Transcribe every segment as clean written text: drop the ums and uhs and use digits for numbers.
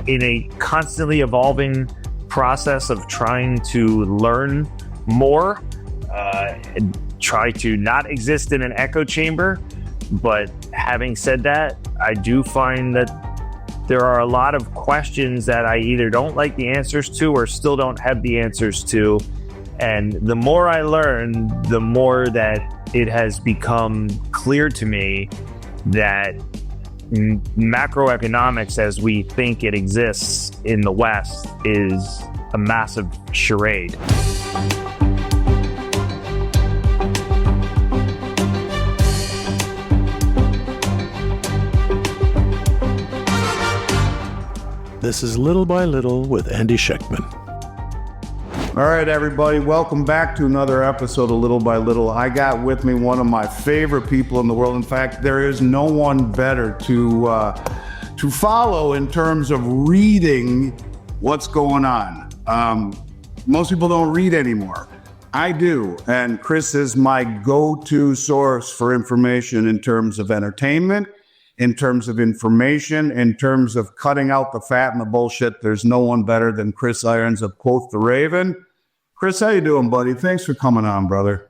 in a constantly evolving process of trying to learn more, and try to not exist in an echo chamber. But having said that, I do find that there are a lot of questions that I either don't like the answers to or still don't have the answers to. And the more I learn, the more that it has become clear to me that macroeconomics as we think it exists in the West is a massive charade. This is Little by Little with Andy Schechtman. All right, everybody, welcome back to another episode of Little by Little. I got with me one of my favorite people in the world. In fact, there is no one better to follow in terms of reading what's going on. Most people don't read anymore. I do, and Chris is my go-to source for information in terms of entertainment, in terms of information, in terms of cutting out the fat and the bullshit. There's no one better than Chris Irons of Quoth the Raven. Chris, how you doing, buddy? Thanks for coming on, brother.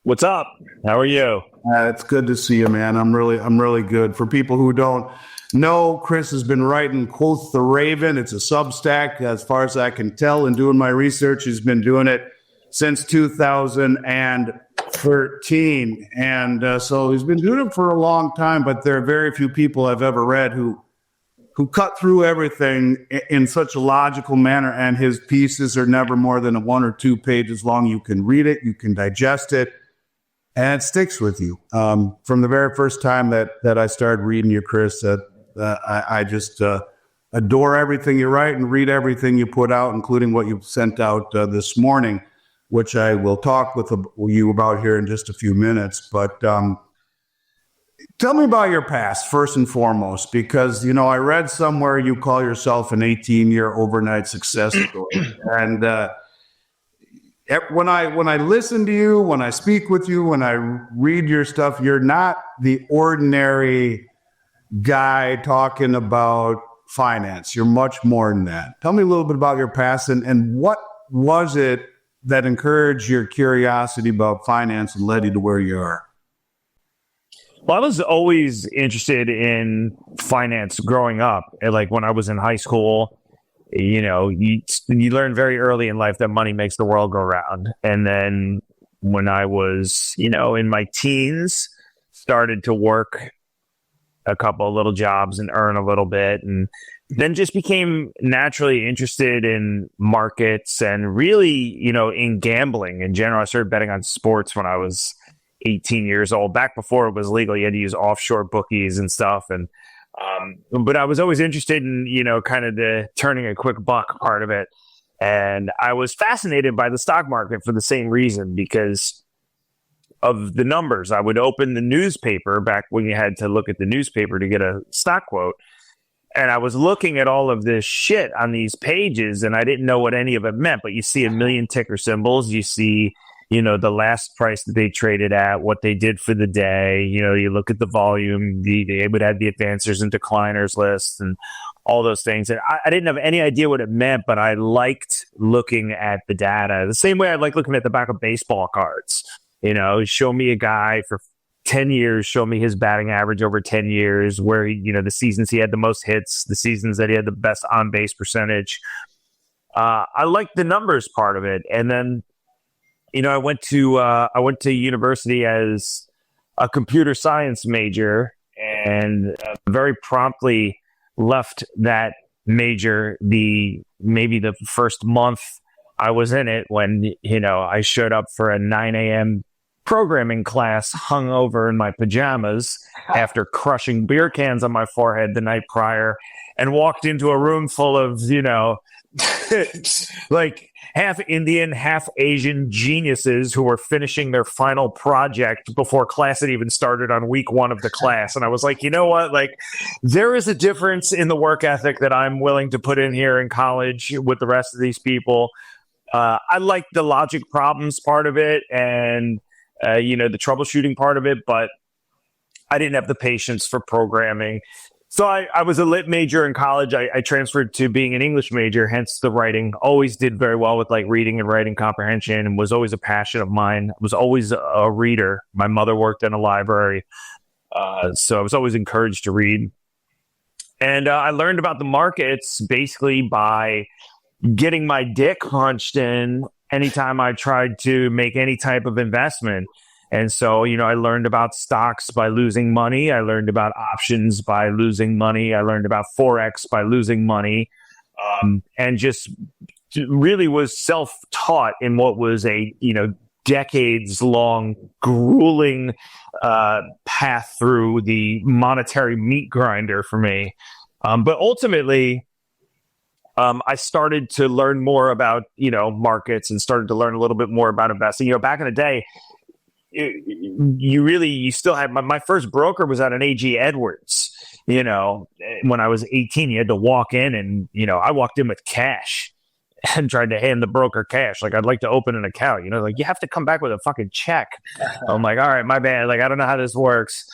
What's up? How are you? It's good to see you, man. I'm really good. For people who don't know, Chris has been writing Quoth the Raven. It's a Substack, as far as I can tell. And doing my research, he's been doing it since 2013. And so he's been doing it for a long time, but there are very few people I've ever read who cut through everything in such a logical manner, and his pieces are never more than 1 or 2 pages long. You can read it, you can digest it, and it sticks with you. From the very first time that I started reading you, Chris, I just adore everything you write and read everything you put out, including what you sent out this morning, which I will talk with you about here in just a few minutes. But tell me about your past, first and foremost, because, you know, I read somewhere you call yourself an 18-year overnight success story. And when I listen to you, when I speak with you, when I read your stuff, you're not the ordinary guy talking about finance. You're much more than that. Tell me a little bit about your past and what was it that encouraged your curiosity about finance and led you to where you are? Well, I was always interested in finance growing up. Like when I was in high school, you know, you learn very early in life that money makes the world go round. And then when I was, you know, in my teens, started to work a couple of little jobs and earn a little bit, and then just became naturally interested in markets and really, you know, in gambling in general. I started betting on sports when I was 18 years old, back before it was legal. You had to use offshore bookies and stuff. And, but I was always interested in, you know, kind of the turning a quick buck part of it. And I was fascinated by the stock market for the same reason, because of the numbers. I would open the newspaper back when you had to look at the newspaper to get a stock quote. And I was looking at all of this shit on these pages, and I didn't know what any of it meant. But you see a million ticker symbols. You see, you know, the last price that they traded at, what they did for the day. You know, you look at the volume, they would have the advancers and decliners lists and all those things. And I didn't have any idea what it meant, but I liked looking at the data the same way I like looking at the back of baseball cards. You know, show me a guy for 10 years, show me his batting average over 10 years, where, you know, the seasons he had the most hits, the seasons that he had the best on base percentage. I liked the numbers part of it. And then, you know, I went to university as a computer science major, and very promptly left that major maybe the first month I was in it, when, you know, I showed up for a 9 a.m. programming class hungover in my pajamas after crushing beer cans on my forehead the night prior, and walked into a room full of, you know, like half Indian, half Asian geniuses who were finishing their final project before class had even started on week 1 of the class. And I was like, you know what? Like, there is a difference in the work ethic that I'm willing to put in here in college with the rest of these people. I like the logic problems part of it, and you know, the troubleshooting part of it, but I didn't have the patience for programming. So I was a lit major in college. I transferred to being an English major, hence the writing. Always did very well with like reading and writing comprehension, and was always a passion of mine. I was always a reader. My mother worked in a library, so I was always encouraged to read. And I learned about the markets basically by getting my dick punched in anytime I tried to make any type of investment. And so, I learned about stocks by losing money. I learned about options by losing money. I learned about Forex by losing money, and just really was self-taught in what was a, decades long grueling path through the monetary meat grinder for me. But ultimately, I started to learn more about, markets, and started to learn a little bit more about investing. Back in the day, you still had my first broker was at an AG Edwards. When I was 18, you had to walk in, and I walked in with cash and tried to hand the broker cash. Like, I'd like to open an account. Like, you have to come back with a fucking check. I'm like, all right, my bad. Like, I don't know how this works,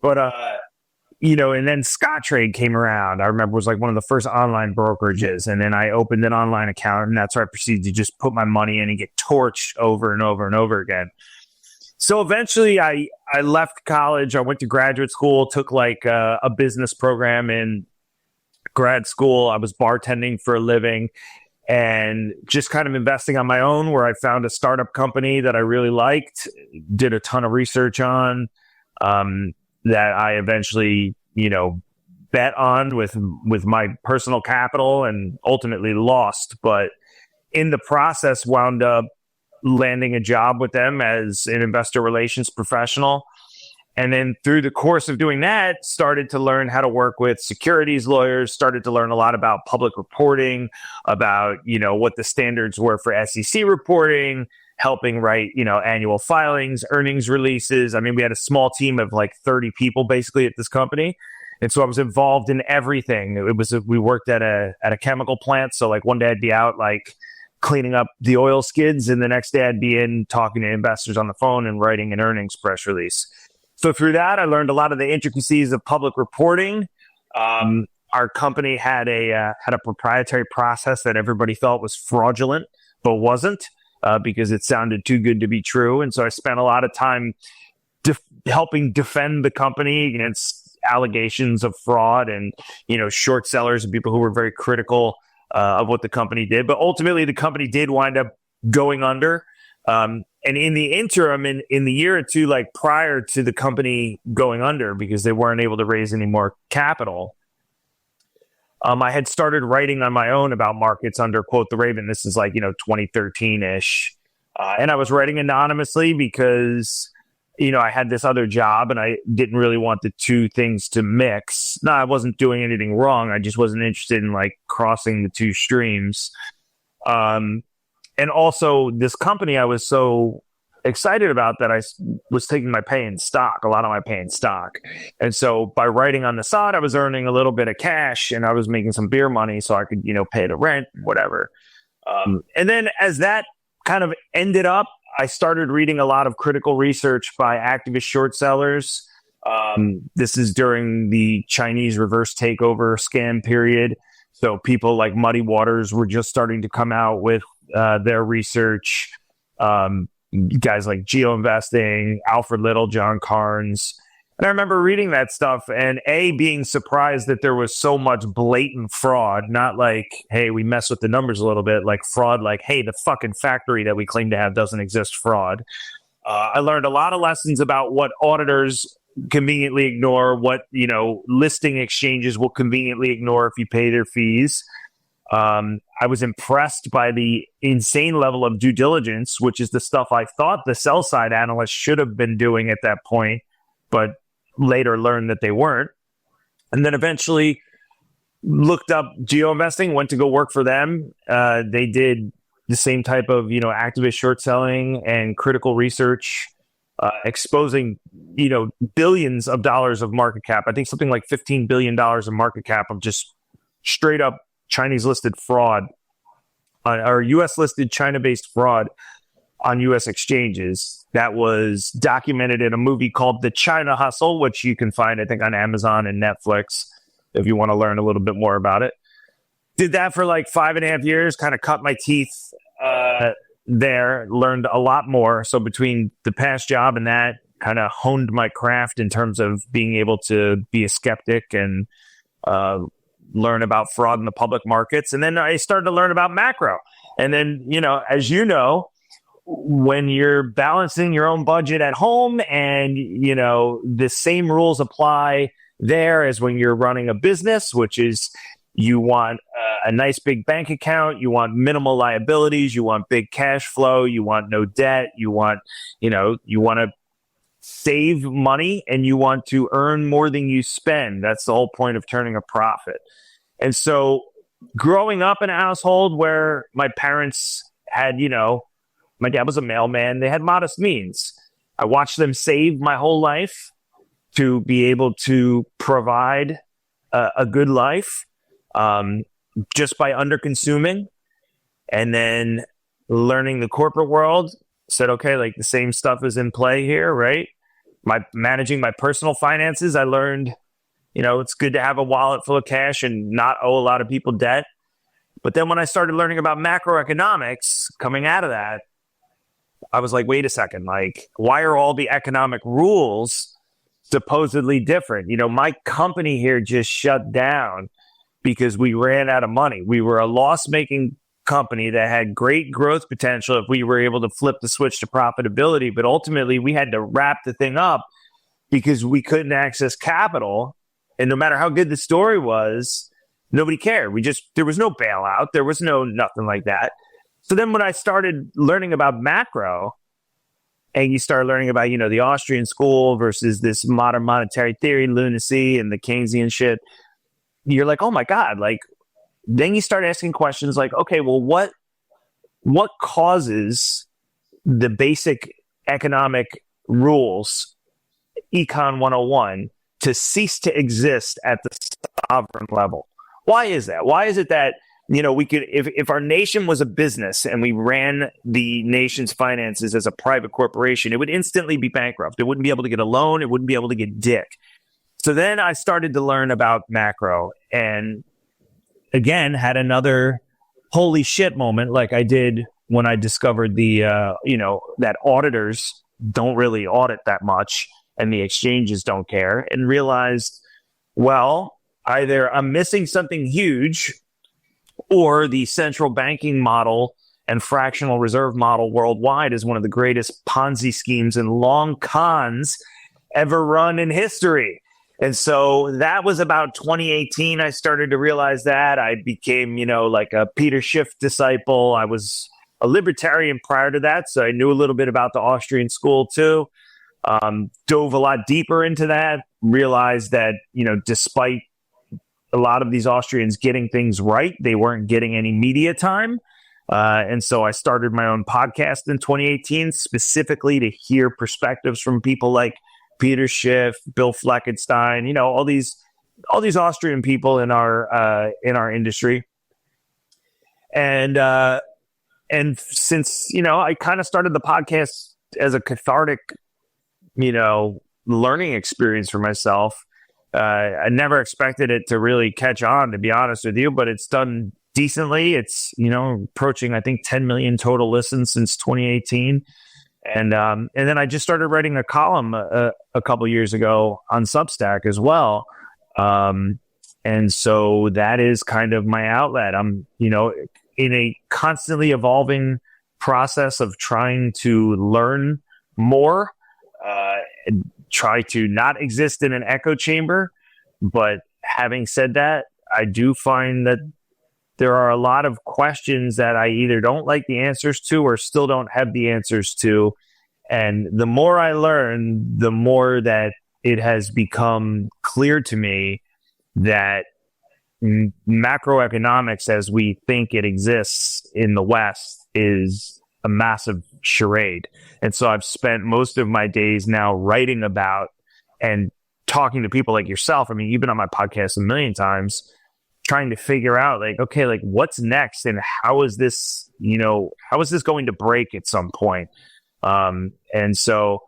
but and then Scottrade came around. I remember it was like one of the first online brokerages, and then I opened an online account, and that's where I proceeded to just put my money in and get torched over and over and over again. So eventually I left college. I went to graduate school, took like a business program in grad school. I was bartending for a living and just kind of investing on my own, where I found a startup company that I really liked, did a ton of research on, that I eventually, bet on with my personal capital, and ultimately lost. But in the process, wound up landing a job with them as an investor relations professional. And then through the course of doing that, started to learn how to work with securities lawyers, started to learn a lot about public reporting, about, what the standards were for SEC reporting, helping write, annual filings, earnings releases. I mean, we had a small team of like 30 people basically at this company. And so I was involved in everything. We worked at a chemical plant. So like one day I'd be out like cleaning up the oil skids, and the next day I'd be in talking to investors on the phone and writing an earnings press release. So through that, I learned a lot of the intricacies of public reporting. Our company had a proprietary process that everybody felt was fraudulent, but wasn't, because it sounded too good to be true. And so I spent a lot of time helping defend the company against allegations of fraud and, short sellers and people who were very critical of what the company did. But ultimately, the company did wind up going under. And in the interim, in the year or two, like prior to the company going under, because they weren't able to raise any more capital, I had started writing on my own about markets under Quoth the Raven. This is like, 2013-ish. And I was writing anonymously because, I had this other job and I didn't really want the two things to mix. No, I wasn't doing anything wrong. I just wasn't interested in like crossing the two streams. And also this company I was so excited about that I was taking my pay in stock, a lot of my pay in stock. And so by writing on the side, I was earning a little bit of cash and I was making some beer money so I could, pay the rent, whatever. And then as that kind of ended up, I started reading a lot of critical research by activist short sellers. This is during the Chinese reverse takeover scam period. So people like Muddy Waters were just starting to come out with their research. Guys like Geo Investing, Alfred Little, John Carnes. And I remember reading that stuff and being surprised that there was so much blatant fraud, not like, hey, we mess with the numbers a little bit, like fraud, like, hey, the fucking factory that we claim to have doesn't exist, fraud. I learned a lot of lessons about what auditors conveniently ignore, what, listing exchanges will conveniently ignore if you pay their fees. I was impressed by the insane level of due diligence, which is the stuff I thought the sell side analysts should have been doing at that point, but later learned that they weren't. And then eventually looked up Geo Investing, went to go work for them. They did the same type of, activist short selling and critical research, exposing, billions of dollars of market cap. I think something like $15 billion of market cap of just straight up Chinese listed fraud, or US listed China based fraud on US exchanges. That was documented in a movie called The China Hustle, which you can find, I think, on Amazon and Netflix. if you want to learn a little bit more about it. Did that for like 5.5 years, kind of cut my teeth there, learned a lot more. So between the past job and that, kind of honed my craft in terms of being able to be a skeptic and learn about fraud in the public markets. And then I started to learn about macro. And then, as you know, when you're balancing your own budget at home and, the same rules apply there as when you're running a business, which is you want a nice big bank account, you want minimal liabilities, you want big cash flow, you want no debt, you want to save money and you want to earn more than you spend. That's the whole point of turning a profit. And so growing up in a household where my parents had, my dad was a mailman, they had modest means. I watched them save my whole life to be able to provide a good life just by under-consuming. And then learning the corporate world, said, okay, like the same stuff is in play here, right? Managing my personal finances, I learned, it's good to have a wallet full of cash and not owe a lot of people debt. But then when I started learning about macroeconomics coming out of that, I was like, wait a second, like, why are all the economic rules supposedly different? My company here just shut down because we ran out of money. We were a loss-making company that had great growth potential if we were able to flip the switch to profitability. But ultimately, we had to wrap the thing up because we couldn't access capital. And no matter how good the story was, nobody cared. There was no bailout. There was nothing like that. So then when I started learning about macro, and you start learning about, the Austrian school versus this modern monetary theory lunacy and the Keynesian shit, you're like, oh my God, like, then you start asking questions like, okay, well, what causes the basic economic rules, Econ 101, to cease to exist at the sovereign level? Why is that? Why is it that, we could, if our nation was a business and we ran the nation's finances as a private corporation, it would instantly be bankrupt. It wouldn't be able to get a loan. It wouldn't be able to get dick. So then I started to learn about macro and again, had another holy shit moment like I did when I discovered that auditors don't really audit that much and the exchanges don't care, and realized, well, either I'm missing something huge or the central banking model and fractional reserve model worldwide is one of the greatest Ponzi schemes and long cons ever run in history. And so that was about 2018. I started to realize that. I became, like a Peter Schiff disciple. I was a libertarian prior to that, so I knew a little bit about the Austrian school too. Dove a lot deeper into that, realized that, despite a lot of these Austrians getting things right, they weren't getting any media time. And so I started my own podcast in 2018, specifically to hear perspectives from people like Peter Schiff, Bill Fleckenstein, all these Austrian people in our industry. And since, I kind of started the podcast as a cathartic, learning experience for myself, I never expected it to really catch on, to be honest with you, but it's done decently. It's, approaching, I think, 10 million total listens since 2018. And then I just started writing a column a couple years ago on Substack as well. And so that is kind of my outlet. I'm, in a constantly evolving process of trying to learn more, try to not exist in an echo chamber. But having said that, I do find that there are a lot of questions that I either don't like the answers to or still don't have the answers to. And the more I learn, the more that it has become clear to me that macroeconomics as we think it exists in the West is a massive charade. And so I've spent most of my days now writing about and talking to people like yourself. I mean, you've been on my podcast a million times, trying to figure out like, okay, like what's next and how is this going to break at some point? And so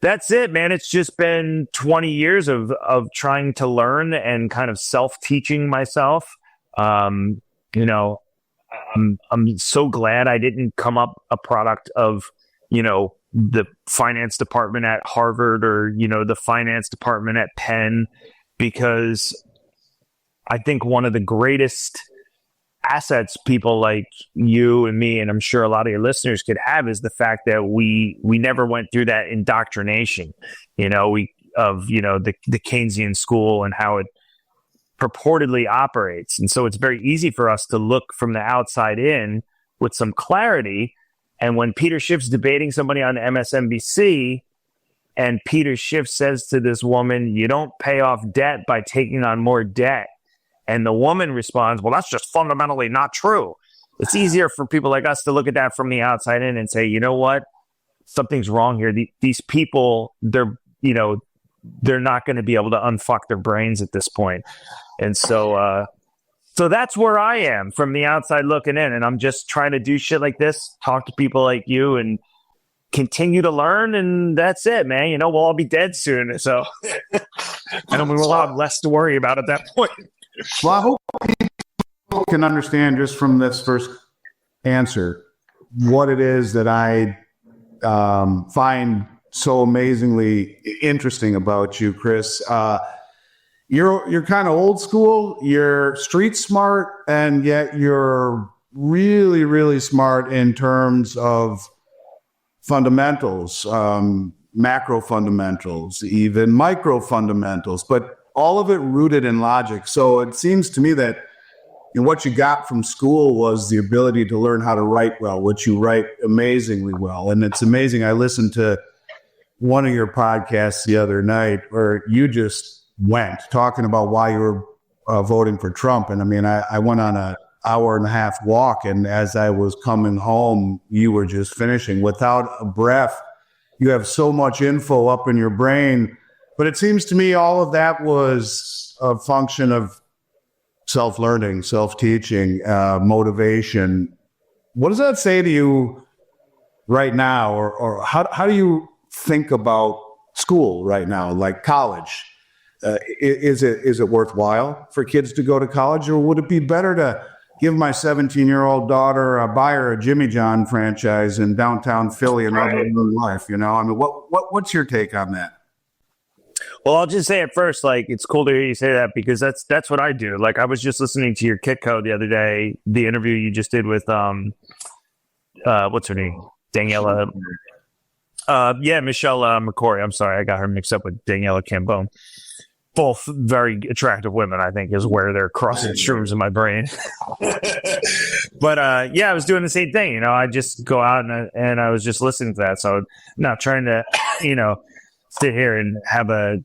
That's it, man. It's just been 20 years of trying to learn and kind of self-teaching myself. You know, I'm so glad I didn't come up a product of, the finance department at Harvard or, the finance department at Penn, because I think one of the greatest assets people like you and me, and I'm sure a lot of your listeners could have, is the fact that we never went through that indoctrination, the Keynesian school and how it purportedly operates. And so it's very easy for us to look from the outside in with some clarity. And when Peter Schiff's debating somebody on MSNBC, and Peter Schiff says to this woman, "You don't pay off debt by taking on more debt." And the woman responds, "Well, that's just fundamentally not true." It's easier for people like us to look at that from the outside in and say, you know what? Something's wrong here. These people, they're not going to be able to unfuck their brains at this point. And so that's where I am from the outside looking in. And I'm just trying to do shit like this, talk to people like you, and continue to learn. And that's it, man. We'll all be dead soon. So, and we will have less to worry about at that point. Well, I hope people can understand just from this first answer what it is that I find so amazingly interesting about you, Chris. You're kind of old school, you're street smart, and yet you're really, really smart in terms of fundamentals, macro fundamentals, even micro fundamentals, but all of it rooted in logic. So it seems to me that what you got from school was the ability to learn how to write well, which you write amazingly well. And it's amazing. I listened to one of your podcasts the other night where you just went talking about why you were voting for Trump. And I mean, I went on an hour and a half walk, and as I was coming home, you were just finishing without a breath. You have so much info up in your brain, but it seems to me all of that was a function of self-learning, self-teaching, motivation. What does that say to you right now? Or how do you think about school right now, like college? Is it worthwhile for kids to go to college, or would it be better to give my 17-year-old daughter buy her a Jimmy John franchise in downtown Philly and live a new life? I mean, what's your take on that? Well, I'll just say at first, like, it's cool to hear you say that, because that's what I do. Like, I was just listening to your Kitco the other day, the interview you just did with what's her name, Daniela. Michelle McCory. I'm sorry, I got her mixed up with Daniela Cambone. Both very attractive women, I think, is where they're crossing streams in my brain. But I was doing the same thing. I just go out and I was just listening to that. So not trying to, sit here and have a,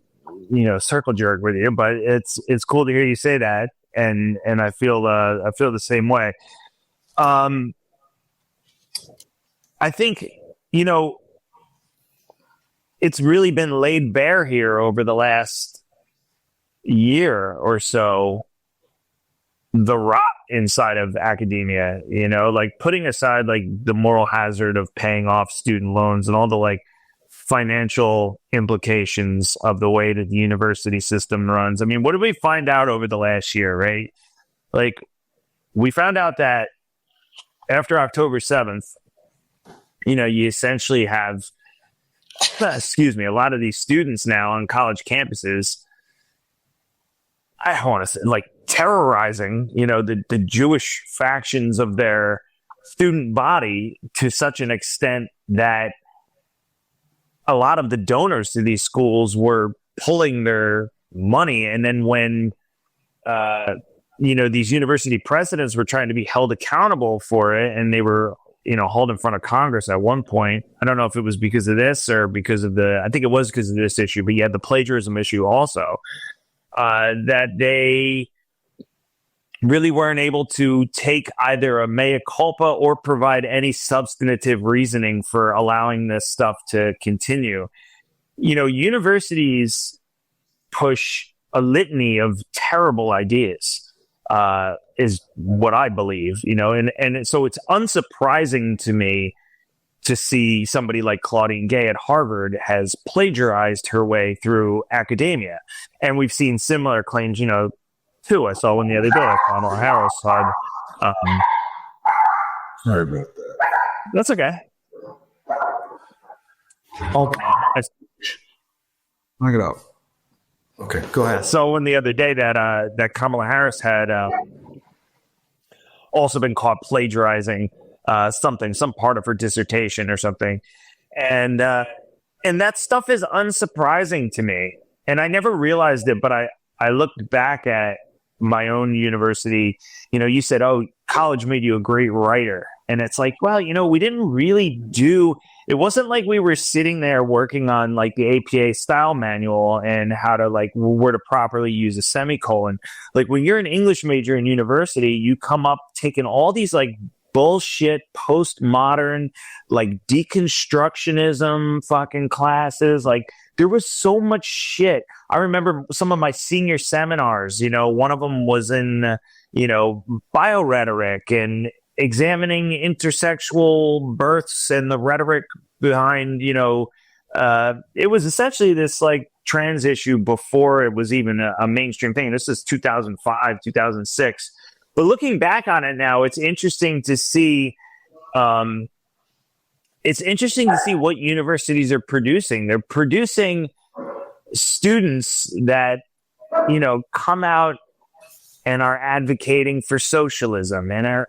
circle jerk with you, but it's cool to hear you say that. And I feel the same way. I think, it's really been laid bare here over the last year or so, the rot inside of academia, like putting aside like the moral hazard of paying off student loans and all the like financial implications of the way that the university system runs. I mean, what did we find out over the last year, right? Like, we found out that after October 7th, you essentially have, a lot of these students now on college campuses, I don't want to say, like, terrorizing, the Jewish factions of their student body to such an extent that a lot of the donors to these schools were pulling their money. And then when, these university presidents were trying to be held accountable for it, and they were, hauled in front of Congress at one point. I don't know if it was because of this or because of I think it was because of this issue, but you had the plagiarism issue also. That they really weren't able to take either a mea culpa or provide any substantive reasoning for allowing this stuff to continue. Universities push a litany of terrible ideas, is what I believe, and so it's unsurprising to me to see somebody like Claudine Gay at Harvard has plagiarized her way through academia. And we've seen similar claims, too. I saw one the other day that Kamala Harris had. Sorry about that. That's okay. Okay. Knock it out. Okay, go ahead. So one the other day that Kamala Harris had also been caught plagiarizing some part of her dissertation or something, and that stuff is unsurprising to me, and I never realized it, but I looked back at my own university. You said, "Oh, college made you a great writer," and it's like, well, we didn't really do. It wasn't like we were sitting there working on like the APA style manual and how to where to properly use a semicolon. Like when you're an English major in university, you come up taking all these bullshit postmodern deconstructionism fucking classes. There was so much shit. I remember some of my senior seminars, one of them was in biorhetoric and examining intersexual births and the rhetoric behind, it was essentially this trans issue before it was even a mainstream thing. This is 2005, 2006. But looking back on it now, it's interesting to see. It's interesting to see what universities are producing. They're producing students that, come out and are advocating for socialism and are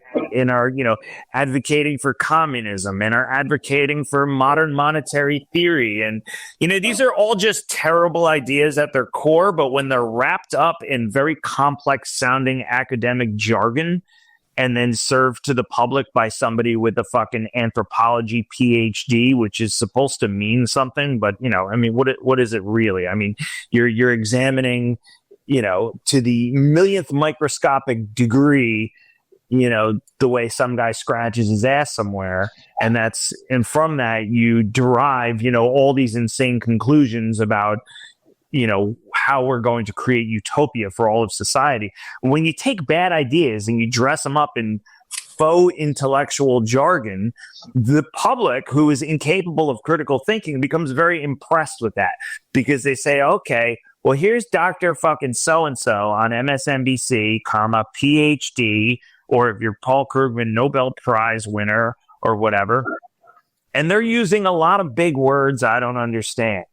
advocating for communism and are advocating for modern monetary theory. And, these are all just terrible ideas at their core, but when they're wrapped up in very complex sounding academic jargon and then served to the public by somebody with a fucking anthropology PhD, which is supposed to mean something, but, what is it really? I mean, you're examining, to the millionth microscopic degree, the way some guy scratches his ass somewhere. And from that, you derive, all these insane conclusions about, how we're going to create utopia for all of society. When you take bad ideas and you dress them up in faux intellectual jargon, the public who is incapable of critical thinking becomes very impressed with that because they say, okay, well, here's Dr. fucking so-and-so on MSNBC, PhD, or if you're Paul Krugman, Nobel Prize winner or whatever. And they're using a lot of big words I don't understand.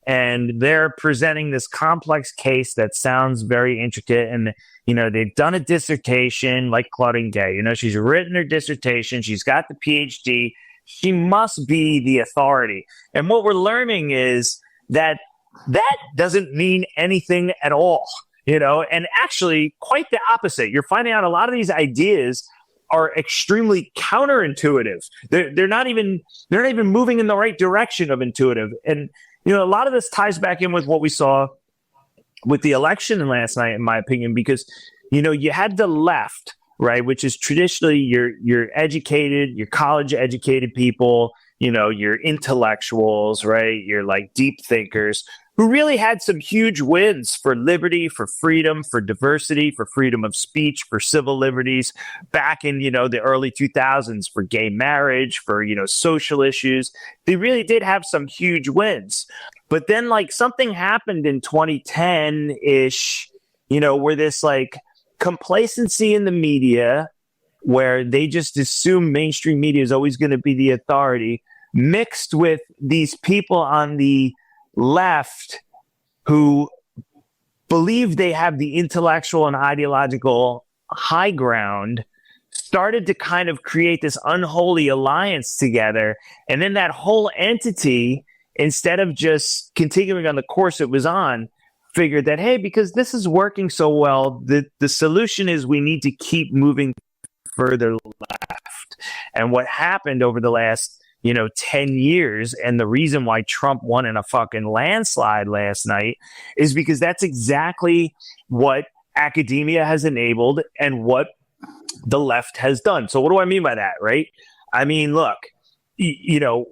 And they're presenting this complex case that sounds very intricate. And, they've done a dissertation like Claudine Gay. She's written her dissertation. She's got the PhD. She must be the authority. And what we're learning is that doesn't mean anything at all, and actually quite the opposite. You're finding out a lot of these ideas are extremely counterintuitive. They're not even moving in the right direction of intuitive. And, a lot of this ties back in with what we saw with the election last night, in my opinion, because, you had the left, right, which is traditionally your educated, your college educated people, your intellectuals, right, your deep thinkers who really had some huge wins for liberty, for freedom, for diversity, for freedom of speech, for civil liberties back in, the early 2000s, for gay marriage, for, social issues. They really did have some huge wins. But then something happened in 2010-ish, where this complacency in the media, where they just assume mainstream media is always going to be the authority, mixed with these people on the left who believe they have the intellectual and ideological high ground, started to kind of create this unholy alliance together. And then that whole entity, instead of just continuing on the course it was on, figured that, hey, because this is working so well, the solution is we need to keep moving further left. And what happened over the last 10 years, and the reason why Trump won in a fucking landslide last night, is because that's exactly what academia has enabled and what the left has done. So what do I mean by that, right? I mean, look,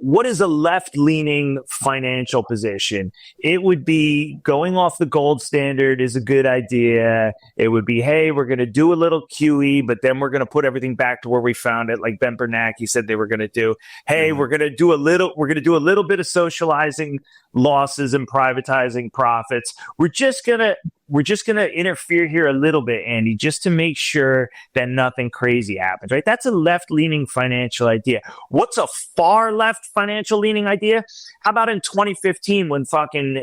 what is a left-leaning financial position? It would be going off the gold standard is a good idea. It would be, hey, we're going to do a little QE, but then we're going to put everything back to where we found it, like Ben Bernanke said they were going to do. Hey, we're going to do a little bit of socializing losses and privatizing profits. We're just going to interfere here a little bit, Andy, just to make sure that nothing crazy happens, right? That's a left-leaning financial idea. What's a far left financial leaning idea? How about in 2015 when fucking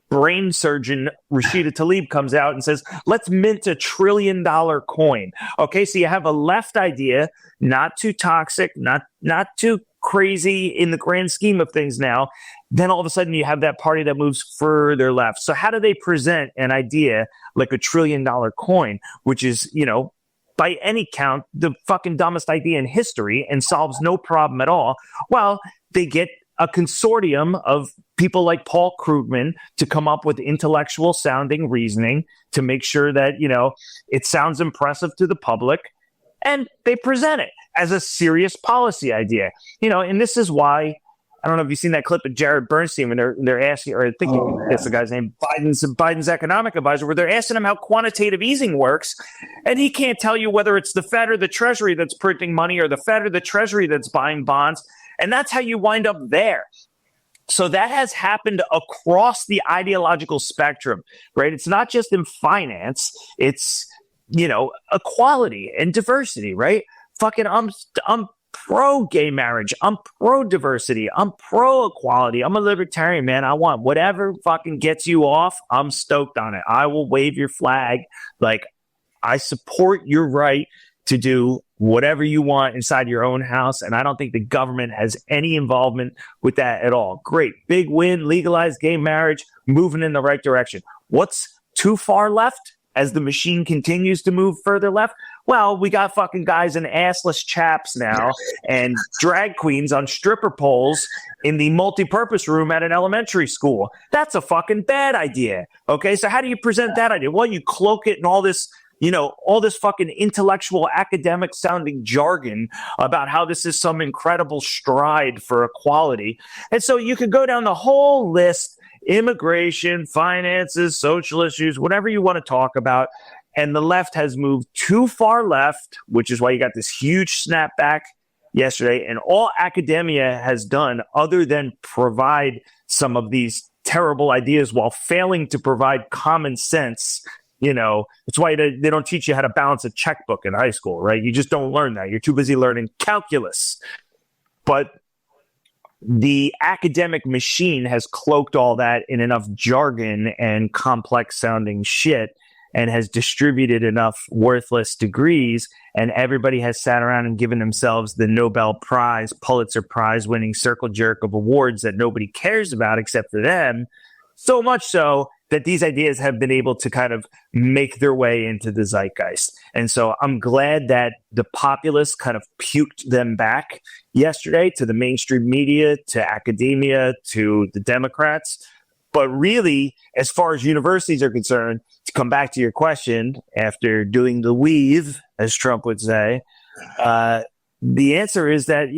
brain surgeon Rashida Tlaib comes out and says, let's mint $1 trillion coin. Okay, so you have a left idea, not too toxic, not too crazy in the grand scheme of things now. Then all of a sudden you have that party that moves further left. So how do they present an idea like $1 trillion coin, which is, by any count, the fucking dumbest idea in history and solves no problem at all? Well, they get a consortium of people like Paul Krugman to come up with intellectual sounding reasoning to make sure that, it sounds impressive to the public, and they present it as a serious policy idea. And this is why, I don't know if you've seen that clip of Jared Bernstein when they're asking, or I think that's the guy's name, Biden's economic advisor, where they're asking him how quantitative easing works, and he can't tell you whether it's the Fed or the Treasury that's printing money or the Fed or the Treasury that's buying bonds, and that's how you wind up there. So that has happened across the ideological spectrum, right? It's not just in finance, it's, equality and diversity, right? Fucking, I'm pro gay marriage. I'm pro diversity. I'm pro equality. I'm a libertarian, man. I want whatever fucking gets you off. I'm stoked on it. I will wave your flag. Like, I support your right to do whatever you want inside your own house. And I don't think the government has any involvement with that at all. Great. Big win. Legalized gay marriage. Moving in the right direction. What's too far left as the machine continues to move further left? Well, we got fucking guys in assless chaps now and drag queens on stripper poles in the multi-purpose room at an elementary school. That's a fucking bad idea. Okay, so how do you present that idea? Well, you cloak it in all this, all this fucking intellectual academic sounding jargon about how this is some incredible stride for equality. And so you could go down the whole list: immigration, finances, social issues, whatever you want to talk about. And the left has moved too far left, which is why you got this huge snapback yesterday. And all academia has done, other than provide some of these terrible ideas while failing to provide common sense, it's why they don't teach you how to balance a checkbook in high school, right? You just don't learn that. You're too busy learning calculus. But the academic machine has cloaked all that in enough jargon and complex sounding shit, and has distributed enough worthless degrees, and everybody has sat around and given themselves the Nobel Prize, Pulitzer Prize winning circle jerk of awards that nobody cares about except for them. So much so that these ideas have been able to kind of make their way into the zeitgeist. And so I'm glad that the populace kind of puked them back yesterday to the mainstream media, to academia, to the Democrats. But really, as far as universities are concerned, to come back to your question, after doing the weave, as Trump would say, the answer is that,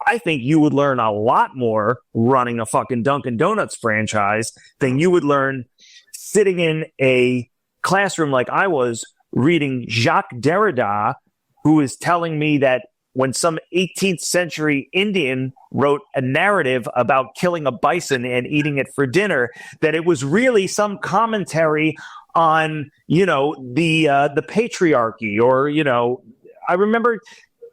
I think you would learn a lot more running a fucking Dunkin' Donuts franchise than you would learn sitting in a classroom like I was reading Jacques Derrida, who is telling me that when some 18th century Indian wrote a narrative about killing a bison and eating it for dinner, that it was really some commentary on, the patriarchy, or, I remember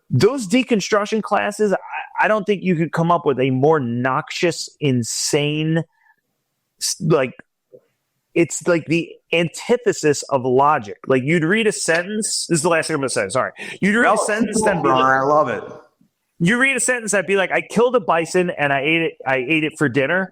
those deconstruction classes. I don't think you could come up with a more noxious, insane, it's like the antithesis of logic. Like, you'd read a sentence. This is the last thing I'm going to say. Sorry. You'd read a sentence that I love it. You read a sentence that'd be like, I killed a bison and I ate it for dinner.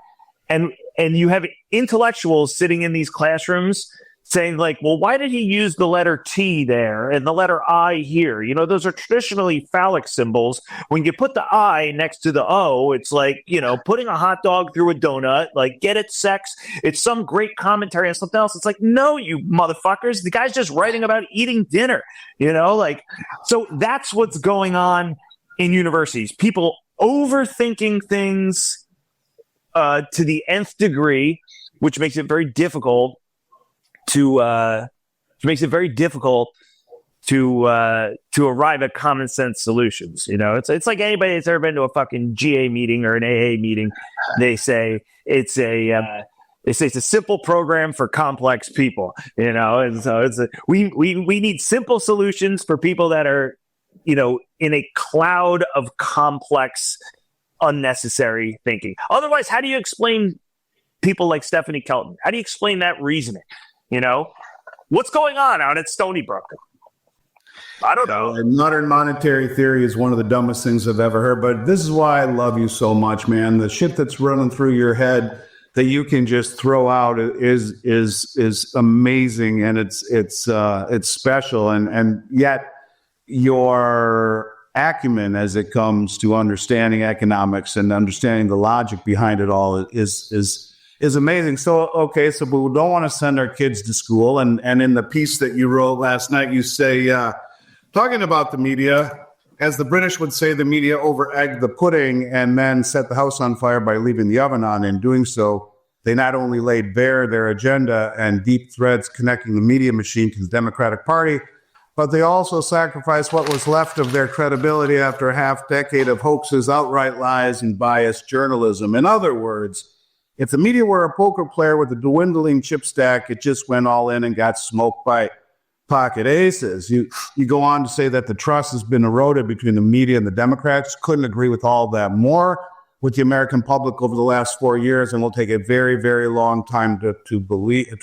And you have intellectuals sitting in these classrooms saying like, well, why did he use the letter T there and the letter I here? Those are traditionally phallic symbols. When you put the I next to the O, it's like, putting a hot dog through a donut, like, get it, sex. It's some great commentary on something else. It's like, no, you motherfuckers. The guy's just writing about eating dinner, so that's what's going on in universities. People overthinking things to the nth degree, which makes it very difficult to arrive at common sense solutions. You know, it's like anybody that's ever been to a fucking GA meeting or an AA meeting. They say it's a simple program for complex people. You know, and so we need simple solutions for people that are, you know, in a cloud of complex, unnecessary thinking. Otherwise, how do you explain people like Stephanie Kelton? How do you explain that reasoning? You know, what's going on out at Stony Brook? I don't know. Modern monetary theory is one of the dumbest things I've ever heard, but this is why I love you so much, man. The shit that's running through your head that you can just throw out is amazing, and it's special, and yet your acumen as it comes to understanding economics and understanding the logic behind it all is amazing. So, okay, so we don't want to send our kids to school. And in the piece that you wrote last night, you say, talking about the media, as the British would say, the media over-egged the pudding and then set the house on fire by leaving the oven on. In doing so, they not only laid bare their agenda and deep threads connecting the media machine to the Democratic Party, but they also sacrificed what was left of their credibility after a half-decade of hoaxes, outright lies, and biased journalism. In other words, if the media were a poker player with a dwindling chip stack, it just went all in and got smoked by pocket aces. You go on to say that the trust has been eroded between the media and the Democrats. Couldn't agree with all that more with the American public over the last 4 years, and will take a very, very long time to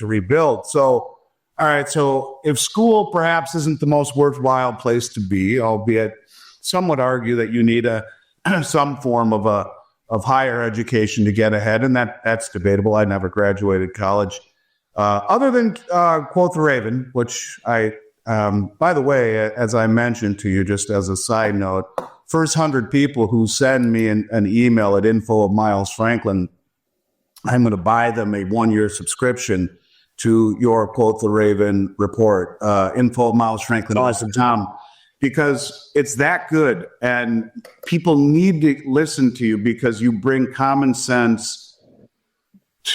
rebuild. So, all right, so if school perhaps isn't the most worthwhile place to be, albeit some would argue that you need some form of higher education to get ahead, and that's debatable. I never graduated college. Other than Quoth the Raven, which I, by the way, as I mentioned to you, just as a side note, first 100 people who send me an email at info@Miles Franklin, I'm going to buy them a 1-year subscription to your Quoth the Raven report, info@Miles Franklin. Awesome, Tom. Because it's that good, and people need to listen to you because you bring common sense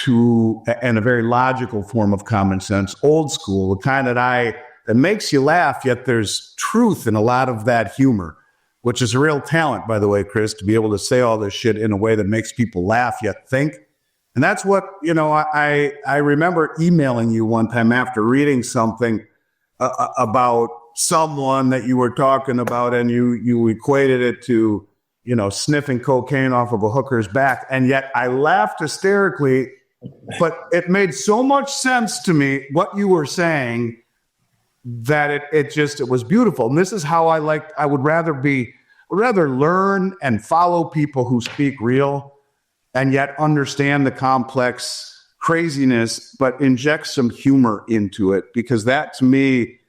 and a very logical form of common sense, old school, the kind that makes you laugh, yet there's truth in a lot of that humor, which is a real talent, by the way, Chris, to be able to say all this shit in a way that makes people laugh yet think. And that's what, you know, I remember emailing you one time after reading something about someone that you were talking about, and you equated it to, you know, sniffing cocaine off of a hooker's back. And yet I laughed hysterically, but it made so much sense to me what you were saying that it was beautiful. And this is how I would rather learn and follow people who speak real and yet understand the complex craziness, but inject some humor into it, because that to me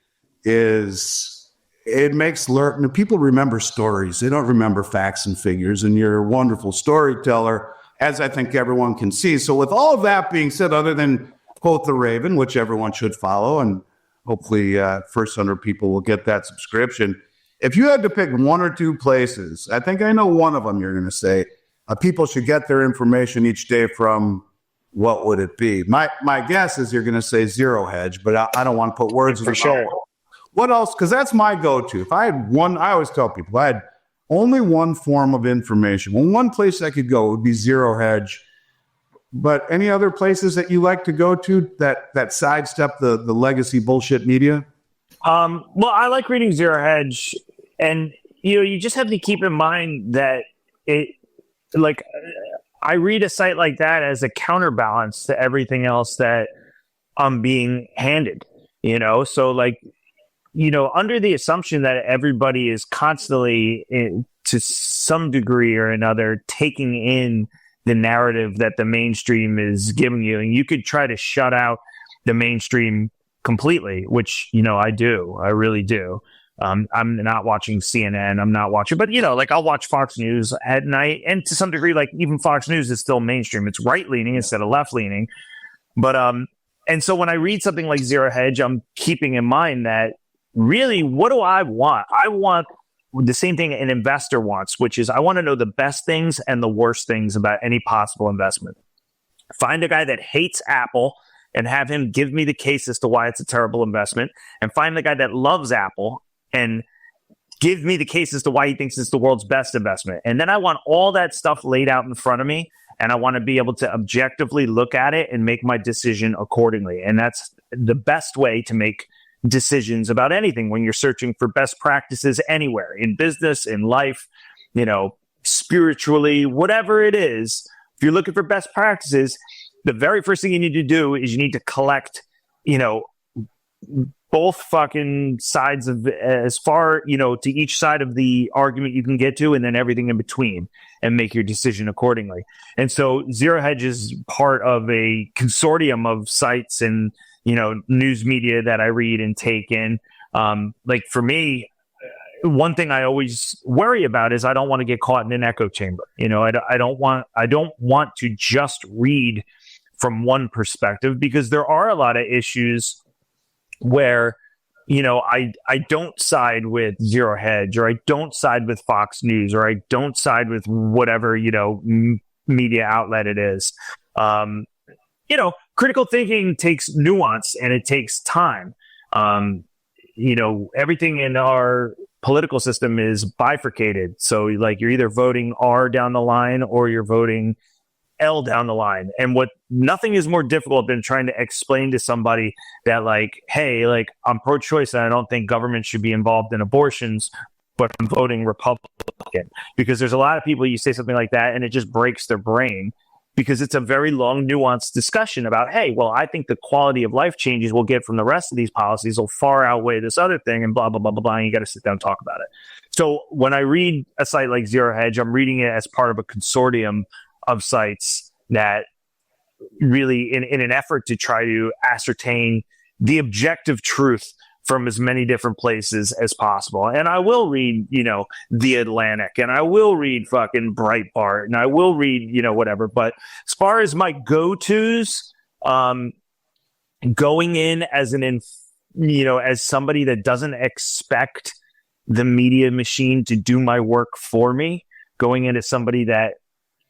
it makes people remember stories. They don't remember facts and figures, and you're a wonderful storyteller, as I think everyone can see. So with all of that being said, other than Quoth the Raven, which everyone should follow, and hopefully first 100 people will get that subscription, if you had to pick one or two places, I think I know one of them you're going to say, people should get their information each day from, what would it be? My guess is you're going to say Zero Hedge, but I don't want to put words in the mouth. What else? Because that's my go-to. If I had one, I always tell people, I had only one form of information. Well, one place I could go would be Zero Hedge. But any other places that you like to go to that sidestep the legacy bullshit media? Well, I like reading Zero Hedge, and you just have to keep in mind that I read a site like that as a counterbalance to everything else that I'm being handed. So under the assumption that everybody is constantly, to some degree or another, taking in the narrative that the mainstream is giving you, and you could try to shut out the mainstream completely, which I do. I really do. I'm not watching CNN. I'm not watching, but I'll watch Fox News at night, and to some degree, even Fox News is still mainstream. It's right leaning instead of left leaning. But and so when I read something like Zero Hedge, I'm keeping in mind that really, what do I want? I want the same thing an investor wants, which is I want to know the best things and the worst things about any possible investment. Find a guy that hates Apple and have him give me the case as to why it's a terrible investment, and find the guy that loves Apple and give me the case as to why he thinks it's the world's best investment. And then I want all that stuff laid out in front of me, and I want to be able to objectively look at it and make my decision accordingly. And that's the best way to make decisions about anything when you're searching for best practices anywhere, in business, in life, spiritually, whatever it is. If you're looking for best practices, the very first thing you need to do is you need to collect, both fucking sides of as far, to each side of the argument you can get to, and then everything in between, and make your decision accordingly. And so Zero Hedge is part of a consortium of sites and, news media that I read and take in. Like for me, one thing I always worry about is I don't want to get caught in an echo chamber. I don't want to just read from one perspective, because there are a lot of issues where, I don't side with Zero Hedge, or I don't side with Fox News, or I don't side with whatever, media outlet it is. Critical thinking takes nuance and it takes time. Everything in our political system is bifurcated. So like you're either voting R down the line or you're voting L down the line. And nothing is more difficult than trying to explain to somebody that hey, I'm pro-choice and I don't think government should be involved in abortions, but I'm voting Republican. Because there's a lot of people, you say something like that and it just breaks their brain, because it's a very long, nuanced discussion about, hey, well, I think the quality of life changes we'll get from the rest of these policies will far outweigh this other thing, and blah, blah, blah, blah, blah, and you got to sit down and talk about it. So when I read a site like Zero Hedge, I'm reading it as part of a consortium of sites that really, in an effort to try to ascertain the objective truth from as many different places as possible. And I will read, The Atlantic, and I will read fucking Breitbart, and I will read, whatever. But as far as my go-tos, going in as as somebody that doesn't expect the media machine to do my work for me, going in as somebody that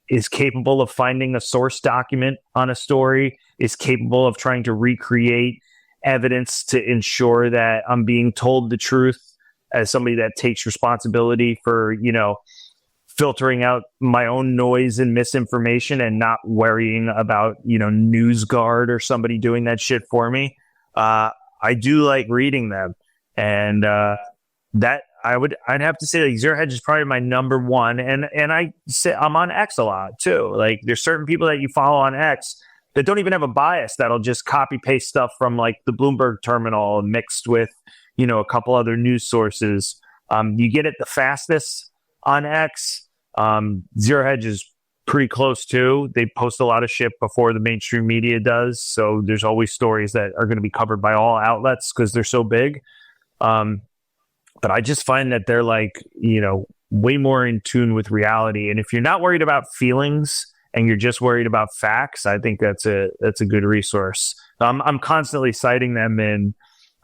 is capable of finding a source document on a story, is capable of trying to recreate evidence to ensure that I'm being told the truth, as somebody that takes responsibility for, filtering out my own noise and misinformation and not worrying about, NewsGuard or somebody doing that shit for me. I do like reading them. And that I'd have to say Zero Hedge is probably my number one. And I say I'm on X a lot too. Like there's certain people that you follow on X that don't even have a bias, that'll just copy paste stuff from like the Bloomberg terminal mixed with, a couple other news sources. You get it the fastest on X. Zero Hedge is pretty close too. They post a lot of shit before the mainstream media does. So there's always stories that are going to be covered by all outlets because they're so big. But I just find that they're way more in tune with reality. And if you're not worried about feelings and you're just worried about facts, I think that's a good resource. I'm constantly citing them in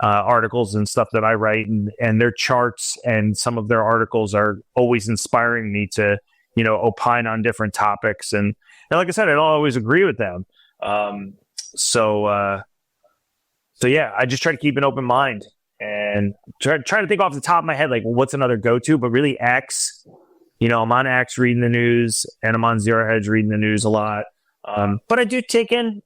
articles and stuff that I write, and their charts and some of their articles are always inspiring me to, opine on different topics. And like I said, I don't always agree with them. So yeah, I just try to keep an open mind and try to think off the top of my head, what's another go-to, but really X. I'm on X reading the news, and I'm on Zero Hedge reading the news a lot. But I do take in,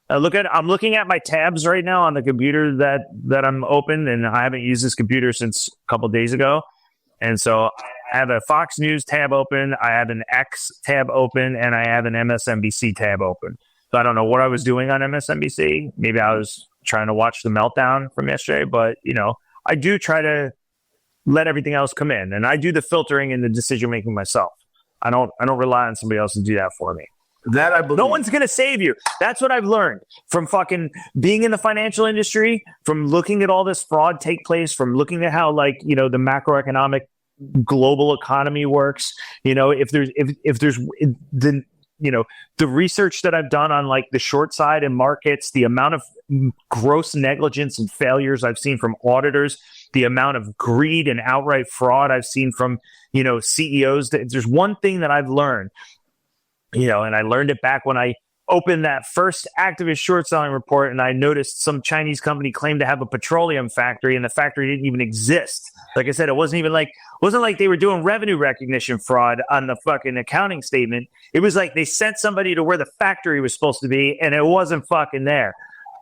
I'm looking at my tabs right now on the computer that I'm open, and I haven't used this computer since a couple of days ago. And so I have a Fox News tab open, I have an X tab open, and I have an MSNBC tab open. So I don't know what I was doing on MSNBC. Maybe I was trying to watch the meltdown from yesterday, but I do try to let everything else come in, and I do the filtering and the decision making myself. I don't rely on somebody else to do that for me. That I believe. No one's going to save you. That's what I've learned from fucking being in the financial industry, from looking at all this fraud take place, from looking at how the macroeconomic global economy works. If there's the the research that I've done on like the short side in markets, the amount of gross negligence and failures I've seen from auditors, the amount of greed and outright fraud I've seen from, CEOs. There's one thing that I've learned, and I learned it back when I opened that first activist short selling report, and I noticed some Chinese company claimed to have a petroleum factory, and the factory didn't even exist. Like I said, it wasn't like they were doing revenue recognition fraud on the fucking accounting statement. It was like they sent somebody to where the factory was supposed to be, and it wasn't fucking there.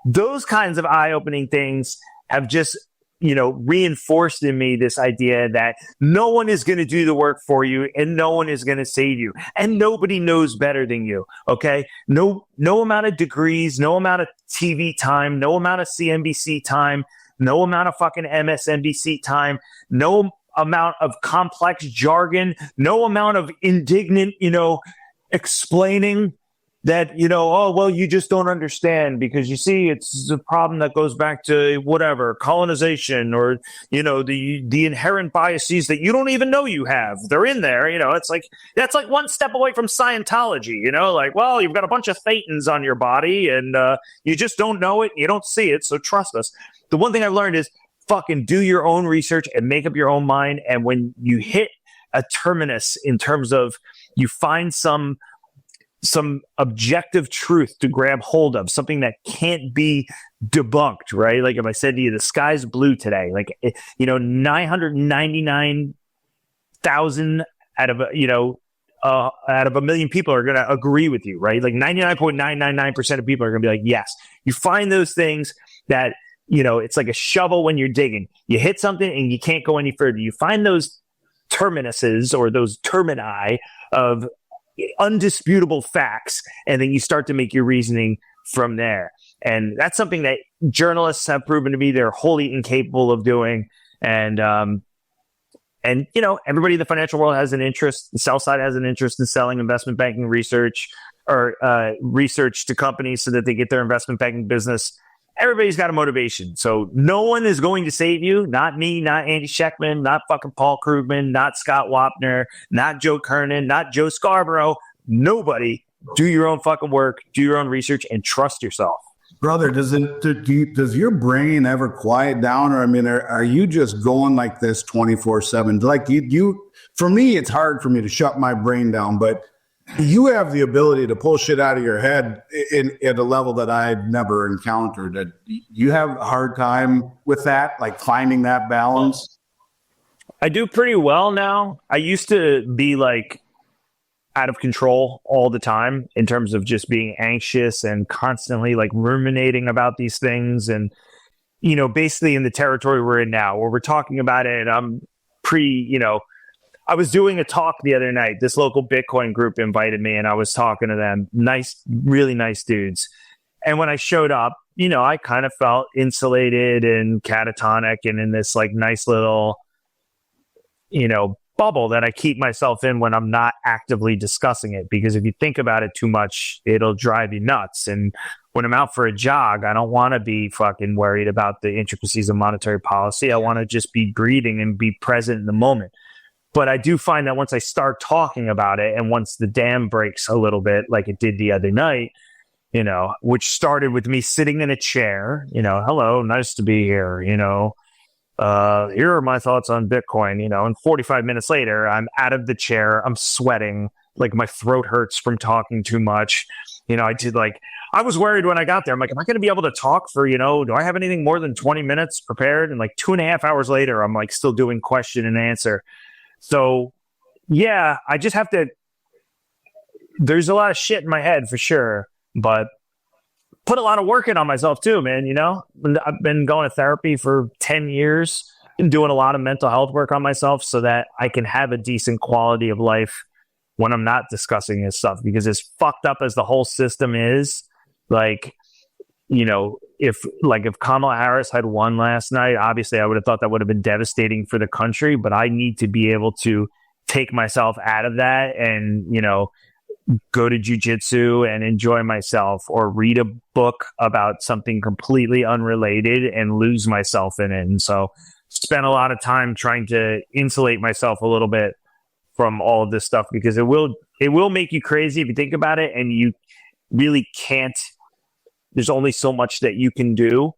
Those kinds of eye-opening things have just reinforced in me this idea that no one is going to do the work for you and no one is going to save you, and nobody knows better than you. Okay. No amount of degrees, no amount of TV time, no amount of CNBC time, no amount of fucking MSNBC time, no amount of complex jargon, no amount of indignant, explaining that, oh, well, you just don't understand because you see, it's a problem that goes back to whatever, colonization or, the inherent biases that you don't even know you have. They're in there. It's like, that's like one step away from Scientology, like, well, you've got a bunch of thetans on your body and you just don't know it. You don't see it. So trust us. The one thing I've learned is fucking do your own research and make up your own mind. And when you hit a terminus in terms of you find some objective truth to grab hold of, something that can't be debunked, right? Like if I said to you, the sky's blue today, like, 999,000 out of, out of a million people are going to agree with you, right? Like 99.999% of people are going to be like, yes. You find those things that, it's like a shovel when you're digging. You hit something and you can't go any further. You find those terminuses or those termini of undisputable facts, and then you start to make your reasoning from there. And that's something that journalists have proven to be they're wholly incapable of doing. And everybody in the financial world has an interest. The sell side has an interest in selling investment banking research or research to companies so that they get their investment banking business. Everybody's got a motivation. So no one is going to save you. Not me, not Andy Scheckman, not fucking Paul Krugman, not Scott Wapner, not Joe Kernan, not Joe Scarborough. Nobody. Do your own fucking work, do your own research, and trust yourself. Brother, does your brain ever quiet down? Or, are you just going like this 24/7? Like you, for me, it's hard for me to shut my brain down, but you have the ability to pull shit out of your head at a level that I've never encountered. You have a hard time with that, like finding that balance? I do pretty well now. I used to be like out of control all the time in terms of just being anxious and constantly like ruminating about these things. And, basically in the territory we're in now where we're talking about it, I'm I was doing a talk the other night. This local Bitcoin group invited me and I was talking to them. Nice, really nice dudes. And when I showed up, I kind of felt insulated and catatonic and in this like nice little, bubble that I keep myself in when I'm not actively discussing it. Because if you think about it too much, it'll drive you nuts. And when I'm out for a jog, I don't want to be fucking worried about the intricacies of monetary policy. I want to just be breathing and be present in the moment. But I do find that once I start talking about it and once the dam breaks a little bit, like it did the other night, which started with me sitting in a chair, hello, nice to be here, here are my thoughts on Bitcoin, and 45 minutes later, I'm out of the chair, I'm sweating, like my throat hurts from talking too much. I was worried when I got there. I'm like, am I going to be able to talk for, do I have anything more than 20 minutes prepared? And like 2.5 hours later, I'm like still doing question and answer. So, yeah, I just have to, there's a lot of shit in my head for sure, but put a lot of work in on myself too, man. I've been going to therapy for 10 years and doing a lot of mental health work on myself so that I can have a decent quality of life when I'm not discussing this stuff, because as fucked up as the whole system is, like, if Kamala Harris had won last night, obviously I would have thought that would have been devastating for the country, but I need to be able to take myself out of that and, go to jujitsu and enjoy myself or read a book about something completely unrelated and lose myself in it. And so spent a lot of time trying to insulate myself a little bit from all of this stuff because it will it will make you crazy if you think about it, and you really can't. There's only so much that you can do,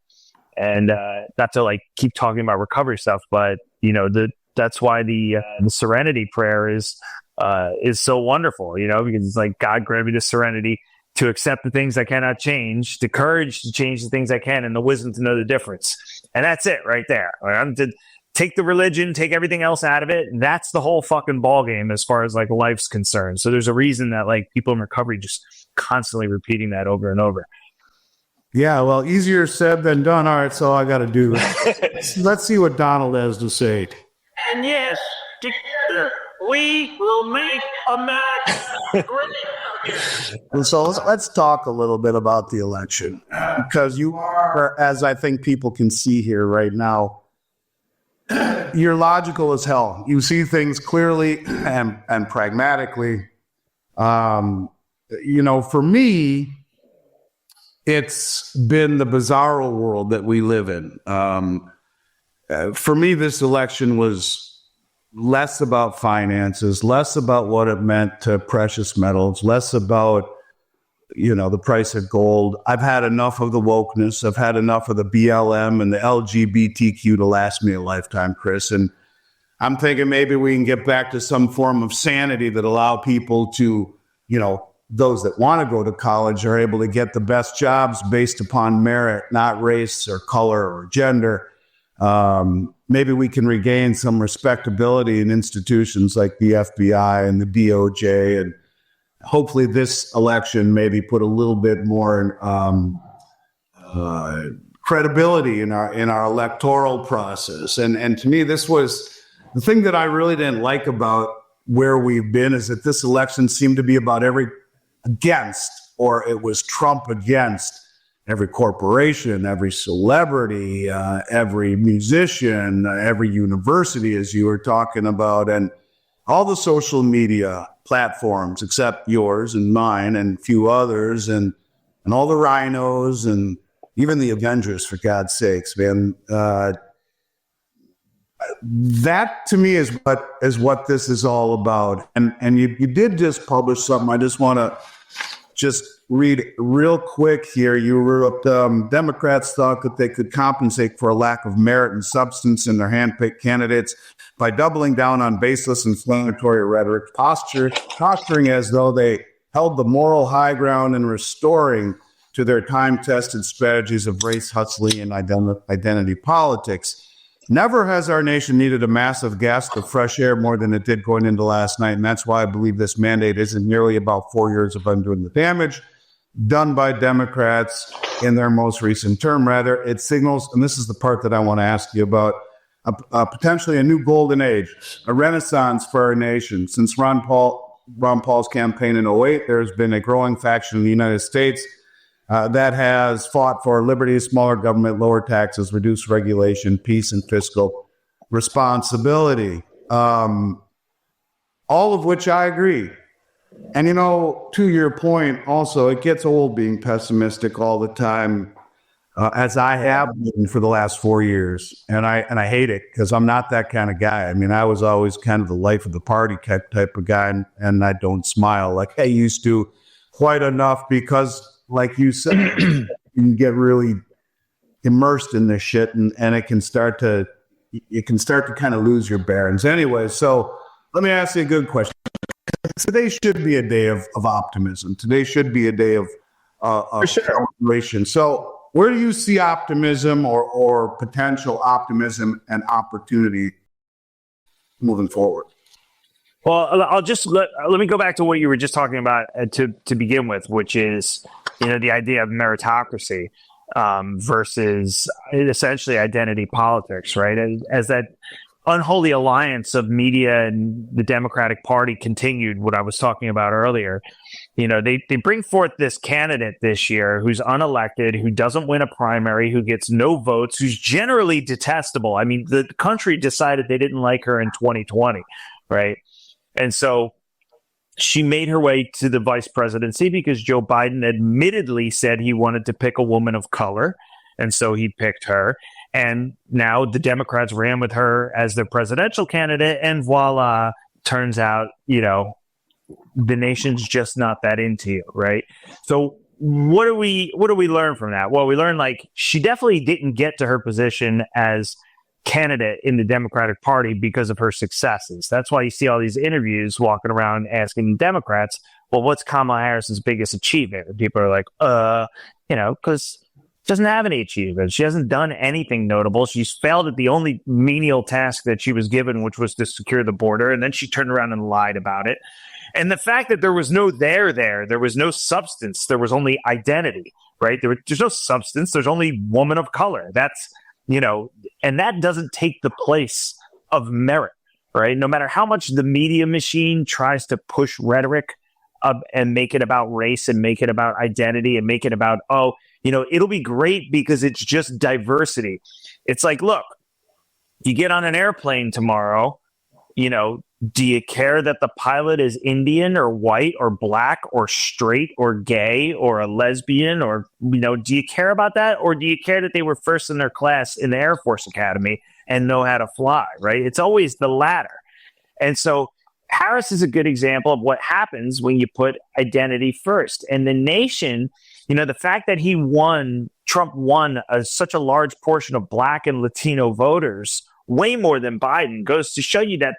and not to like keep talking about recovery stuff, but that's why the serenity prayer is so wonderful, because it's like, God grant me the serenity to accept the things I cannot change, the courage to change the things I can, and the wisdom to know the difference. And that's it right there. To take the religion, take everything else out of it. That's the whole fucking ball game as far as like life's concerned. So there's a reason that like people in recovery just constantly repeating that over and over. Yeah, well, easier said than done. All right, so I got to do it. Let's see what Donald has to say. And yes, together we will make America great. And so let's talk a little bit about the election, because you are, as I think people can see here right now, you're logical as hell. You see things clearly and pragmatically. For me, it's been the bizarro world that we live in. For me, this election was less about finances, less about what it meant to precious metals, less about, the price of gold. I've had enough of the wokeness. I've had enough of the BLM and the LGBTQ to last me a lifetime, Chris. And I'm thinking maybe we can get back to some form of sanity that allow people to, those that want to go to college are able to get the best jobs based upon merit, not race or color or gender. Maybe we can regain some respectability in institutions like the FBI and the DOJ, and hopefully this election maybe put a little bit more credibility in our electoral process. And to me, this was the thing that I really didn't like about where we've been, is that this election seemed to be about it was Trump against every corporation, every celebrity, every musician, every university, as you were talking about, and all the social media platforms except yours and mine and a few others, and all the rhinos and even the Avengers, for God's sakes, man. That to me is what this is all about. And you did just publish something. I just want to read real quick here. You wrote, Democrats thought that they could compensate for a lack of merit and substance in their handpicked candidates by doubling down on baseless inflammatory rhetoric, posturing as though they held the moral high ground and restoring to their time-tested strategies of race hustling and identity politics. Never has our nation needed a massive gasp of fresh air more than it did going into last night, and that's why I believe this mandate isn't nearly about 4 years of undoing the damage done by Democrats in their most recent term. Rather, it signals, and this is the part that I want to ask you about, potentially a new golden age, a renaissance for our nation. Since Ron Paul's campaign in 2008, there's been a growing faction in the United States that has fought for liberty, smaller government, lower taxes, reduced regulation, peace, and fiscal responsibility. All of which I agree. And, to your point, also, it gets old being pessimistic all the time, as I have been for the last 4 years. And I hate it, because I'm not that kind of guy. I mean, I was always kind of the life of the party type of guy, and I don't smile like I used to quite enough, because like you said, you can get really immersed in this shit, and it can start to kind of lose your bearings. Anyway, so let me ask you a good question. Today should be a day of optimism. Today should be a day of celebration. So where do you see optimism or potential optimism and opportunity moving forward? Well, I'll just let me go back to what you were just talking about to begin with, which is, the idea of meritocracy versus essentially identity politics, right? As that unholy alliance of media and the Democratic Party continued, what I was talking about earlier, they bring forth this candidate this year who's unelected, who doesn't win a primary, who gets no votes, who's generally detestable. I mean, the country decided they didn't like her in 2020, right? And so she made her way to the vice presidency because Joe Biden admittedly said he wanted to pick a woman of color. And so he picked her. And now the Democrats ran with her as their presidential candidate. And voila, turns out, the nation's just not that into you, right? So what do we learn from that? Well, we learn like she definitely didn't get to her position as candidate in the Democratic Party because of her successes. That's why you see all these interviews walking around asking Democrats, well, what's Kamala Harris's biggest achievement? And people are like, because she doesn't have any achievements. She hasn't done anything notable. She's failed at the only menial task that she was given, which was to secure the border. And then she turned around and lied about it. And the fact that there was no there was no substance. There was only identity, right? There's no substance. There's only woman of color. That's, and that doesn't take the place of merit, right? No matter how much the media machine tries to push rhetoric up and make it about race and make it about identity and make it about, it'll be great because it's just diversity. It's like, look, you get on an airplane tomorrow, do you care that the pilot is Indian or white or black or straight or gay or a lesbian or, do you care about that? Or do you care that they were first in their class in the Air Force Academy and know how to fly, right? It's always the latter. And so Harris is a good example of what happens when you put identity first. And the nation, the fact that Trump won such a large portion of black and Latino voters, way more than Biden, goes to show you that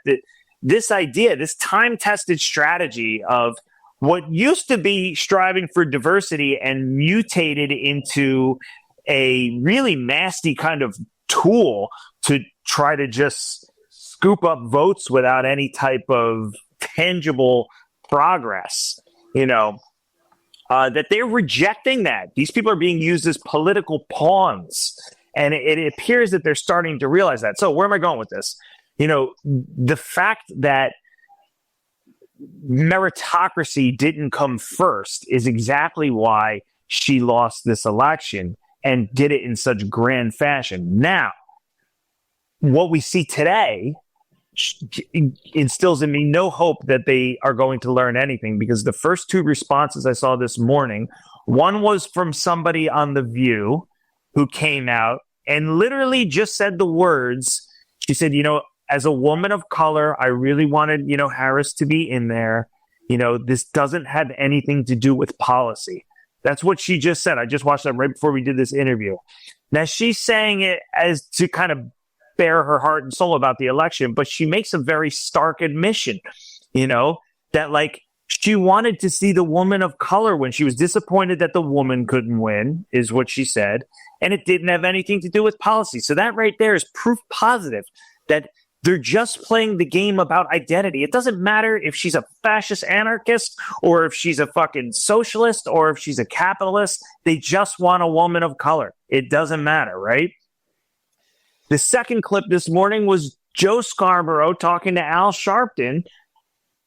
this idea, this time-tested strategy of what used to be striving for diversity and mutated into a really nasty kind of tool to try to just scoop up votes without any type of tangible progress, that they're rejecting that. These people are being used as political pawns. And it appears that they're starting to realize that. So where am I going with this? The fact that meritocracy didn't come first is exactly why she lost this election and did it in such grand fashion. Now, what we see today instills in me no hope that they are going to learn anything, because the first two responses I saw this morning, one was from somebody on The View who came out and literally just said the words. She said, as a woman of color, I really wanted, Harris to be in there. This doesn't have anything to do with policy. That's what she just said. I just watched that right before we did this interview. Now, she's saying it as to kind of bare her heart and soul about the election, but she makes a very stark admission, that like she wanted to see the woman of color when she was disappointed that the woman couldn't win, is what she said. And it didn't have anything to do with policy. So that right there is proof positive that they're just playing the game about identity. It doesn't matter if she's a fascist anarchist or if she's a fucking socialist or if she's a capitalist. They just want a woman of color. It doesn't matter, right? The second clip this morning was Joe Scarborough talking to Al Sharpton,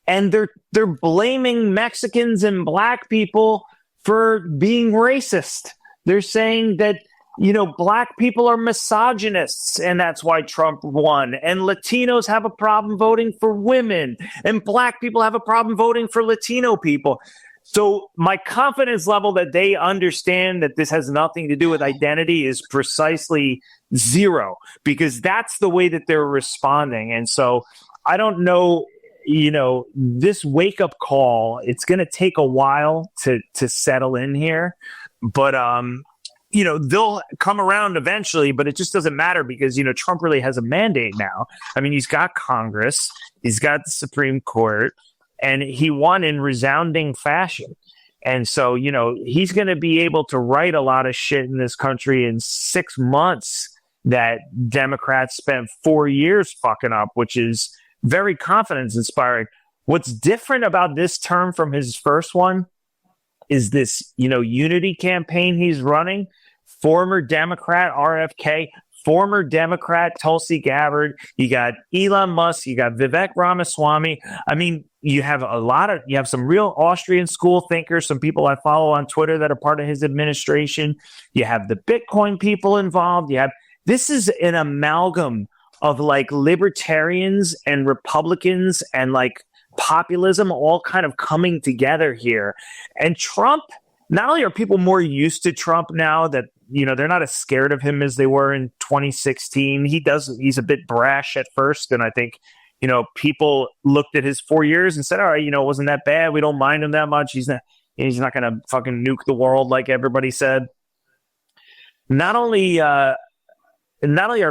and they're blaming Mexicans and black people for being racist. They're saying that black people are misogynists, and that's why Trump won. And Latinos have a problem voting for women, and black people have a problem voting for Latino people. So my confidence level that they understand that this has nothing to do with identity is precisely zero, because that's the way that they're responding. And so I don't know, this wake-up call, it's going to take a while to settle in here. But they'll come around eventually, but it just doesn't matter because, Trump really has a mandate now. I mean, he's got Congress, he's got the Supreme Court, and he won in resounding fashion. And so, he's going to be able to write a lot of shit in this country in 6 months that Democrats spent 4 years fucking up, which is very confidence inspiring. What's different about this term from his first one is this, unity campaign he's running. Former Democrat RFK, former Democrat Tulsi Gabbard, you got Elon Musk, you got Vivek Ramaswamy. I mean, you have some real Austrian school thinkers, some people I follow on Twitter that are part of his administration. You have the Bitcoin people involved. This is an amalgam of like libertarians and Republicans and like populism all kind of coming together here. And Trump, not only are people more used to Trump now that, they're not as scared of him as they were in 2016. He's a bit brash at first, and I think people looked at his 4 years and said, all right, it wasn't that bad. We don't mind him that much. He's not going to fucking nuke the world like everybody said. Not only are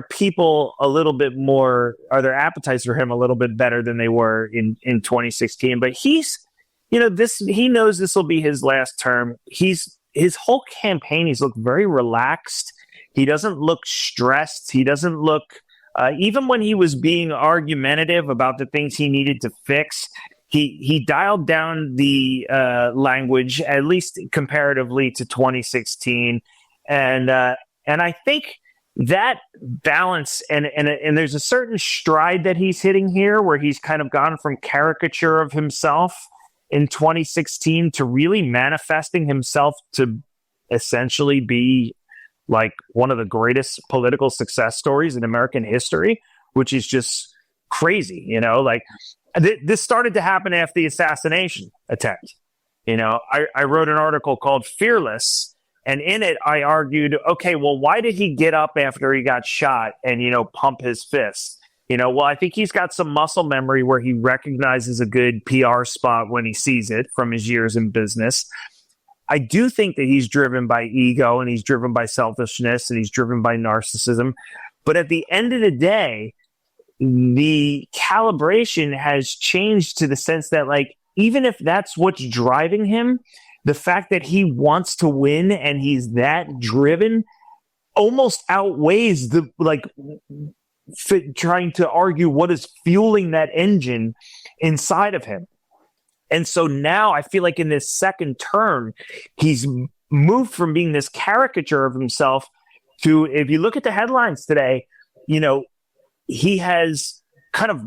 people a little bit more, are their appetites for him a little bit better than they were in 2016, but he knows this will be his last term. His whole campaign, he's looked very relaxed. He doesn't look stressed. He doesn't look, even when he was being argumentative about the things he needed to fix, he dialed down the language, at least comparatively to 2016. And I think that balance and there's a certain stride that he's hitting here where he's kind of gone from caricature of himself in 2016 to really manifesting himself to essentially be like one of the greatest political success stories in American history, which is just crazy. This started to happen after the assassination attempt. I wrote an article called Fearless, and in it I argued, okay, well, why did he get up after he got shot and pump his fist? Well, I think he's got some muscle memory where he recognizes a good PR spot when he sees it from his years in business. I do think that he's driven by ego and he's driven by selfishness and he's driven by narcissism. But at the end of the day, the calibration has changed to the sense that, like, even if that's what's driving him, the fact that he wants to win and he's that driven almost outweighs the, like, trying to argue what is fueling that engine inside of him. And so now I feel like in this second term, he's moved from being this caricature of himself to, if you look at the headlines today, he has kind of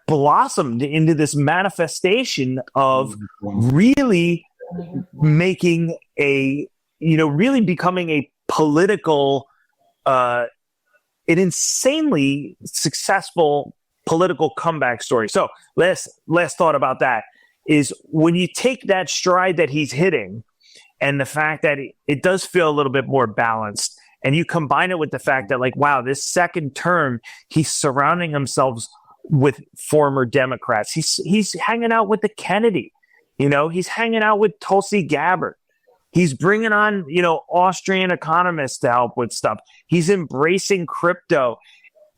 blossomed into this manifestation of really making really becoming a political, an insanely successful political comeback story. So last thought about that is when you take that stride that he's hitting and the fact that it does feel a little bit more balanced, and you combine it with the fact that, like, wow, this second term, he's surrounding himself with former Democrats. He's hanging out with the Kennedy, he's hanging out with Tulsi Gabbard. He's bringing on, Austrian economists to help with stuff. He's embracing crypto.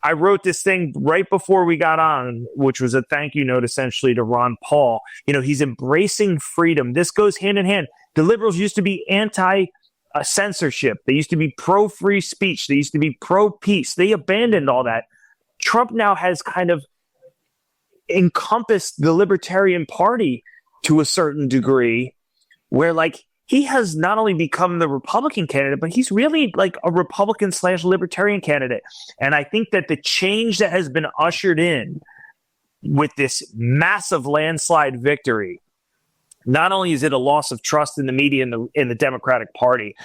I wrote this thing right before we got on, which was a thank you note essentially to Ron Paul. He's embracing freedom. This goes hand in hand. The liberals used to be anti-censorship. They used to be pro-free speech. They used to be pro-peace. They abandoned all that. Trump now has kind of encompassed the Libertarian Party to a certain degree where, like, he has not only become the Republican candidate, but he's really like a Republican/Libertarian candidate. And I think that the change that has been ushered in with this massive landslide victory, not only is it a loss of trust in the media in the Democratic Party,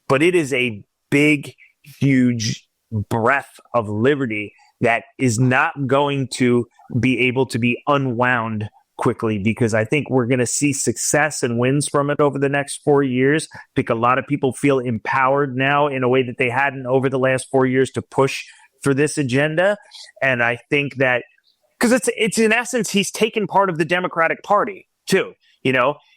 but it is a big, huge breath of liberty that is not going to be able to be unwound quickly, because I think we're going to see success and wins from it over the next 4 years. I think a lot of people feel empowered now in a way that they hadn't over the last 4 years to push for this agenda. And I think that because it's in essence, he's taken part of the Democratic Party too.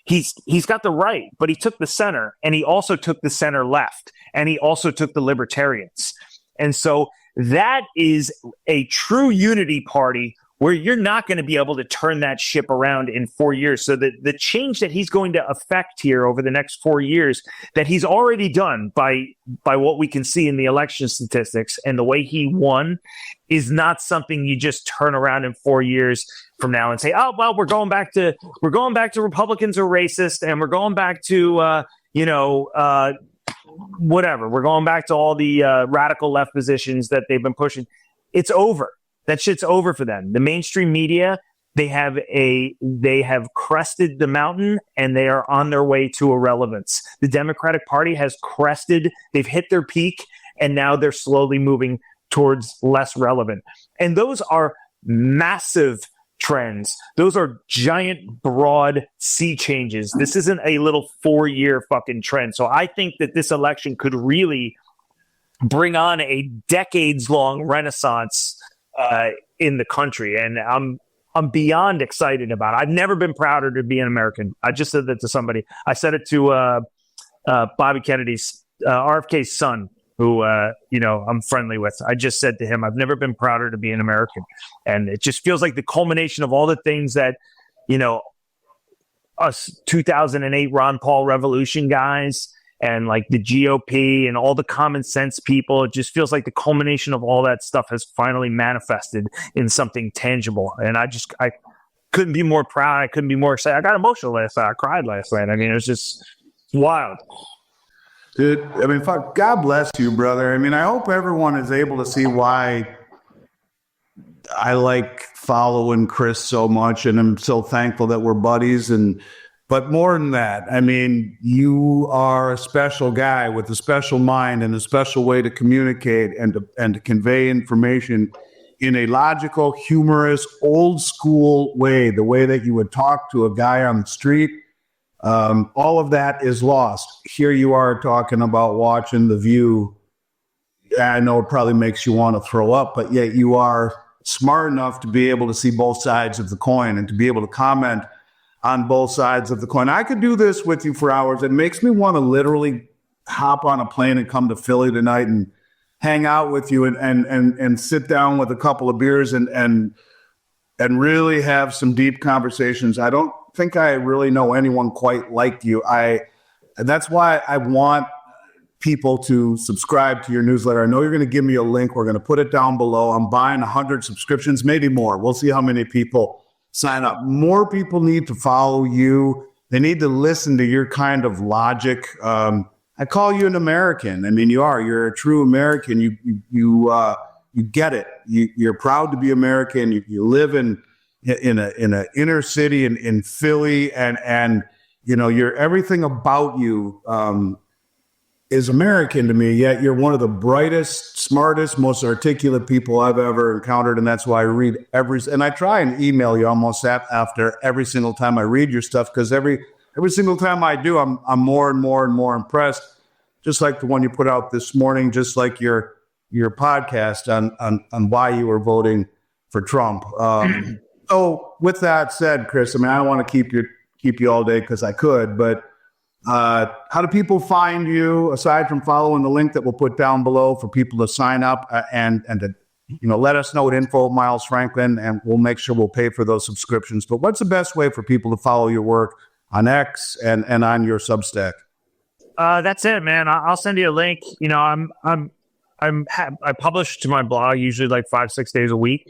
He's got the right, but he took the center, and he also took the center left, and he also took the libertarians. And so that is a true unity party where you're not going to be able to turn that ship around in 4 years. So the change that he's going to affect here over the next 4 years, that he's already done by what we can see in the election statistics and the way he won, is not something you just turn around in 4 years from now and say, oh, well, we're going back to Republicans are racist, and we're going back to whatever. We're going back to all the radical left positions that they've been pushing. It's over. That shit's over for them. The mainstream media, they have crested the mountain, and they are on their way to irrelevance. The Democratic Party has crested, they've hit their peak, and now they're slowly moving towards less relevant. And those are massive trends. Those are giant, broad sea changes. This isn't a little 4-year fucking trend. So I think that this election could really bring on a decades-long renaissance in the country. And I'm beyond excited about it. I've never been prouder to be an American. I just said that to somebody. I said it to Bobby Kennedy's RFK's son, who I'm friendly with. I just said to him, I've never been prouder to be an American. And it just feels like the culmination of all the things that, us 2008 Ron Paul revolution guys and like the GOP and all the common sense people, it just feels like the culmination of all that stuff has finally manifested in something tangible. And I couldn't be more proud. I couldn't be more excited. I got emotional last night. I cried last night. I mean, it was just wild. Dude, I mean, fuck, God bless you, brother. I mean, I hope everyone is able to see why I like following Chris so much, and I'm so thankful that we're buddies. But more than that, I mean, you are a special guy with a special mind and a special way to communicate and to convey information in a logical, humorous, old school way, the way that you would talk to a guy on the street. All of that is lost. Here you are talking about watching The View. I know it probably makes you want to throw up, but yet you are smart enough to be able to see both sides of the coin and to be able to comment on both sides of the coin. I could do this with you for hours. It makes me want to literally hop on a plane and come to Philly tonight and hang out with you and sit down with a couple of beers and really have some deep conversations. I don't think I really know anyone quite like you. That's why I want people to subscribe to your newsletter. I know you're going to give me a link. We're going to put it down below. I'm buying 100 subscriptions, maybe more. We'll see how many people sign up. More people need to follow you. They need to listen to your kind of logic. I call you an American. I mean, you are. You're a true American. You get it. You're proud to be American. You live in an inner city in Philly, and you're everything about you is American to me. Yet you're one of the brightest, smartest, most articulate people I've ever encountered, and that's why I read and I try and email you almost after every single time I read your stuff, because every single time I do, I'm more and more and more impressed. Just like the one you put out this morning, just like your podcast on why you were voting for Trump. Oh, with that said, Chris, I mean, I don't want to keep you all day because I could, but how do people find you aside from following the link that we'll put down below for people to sign up and to let us know at info Miles Franklin, and we'll make sure we'll pay for those subscriptions. But what's the best way for people to follow your work on X and on your Substack? That's it, man. I'll send you a link. I publish to my blog usually like 5-6 days a week.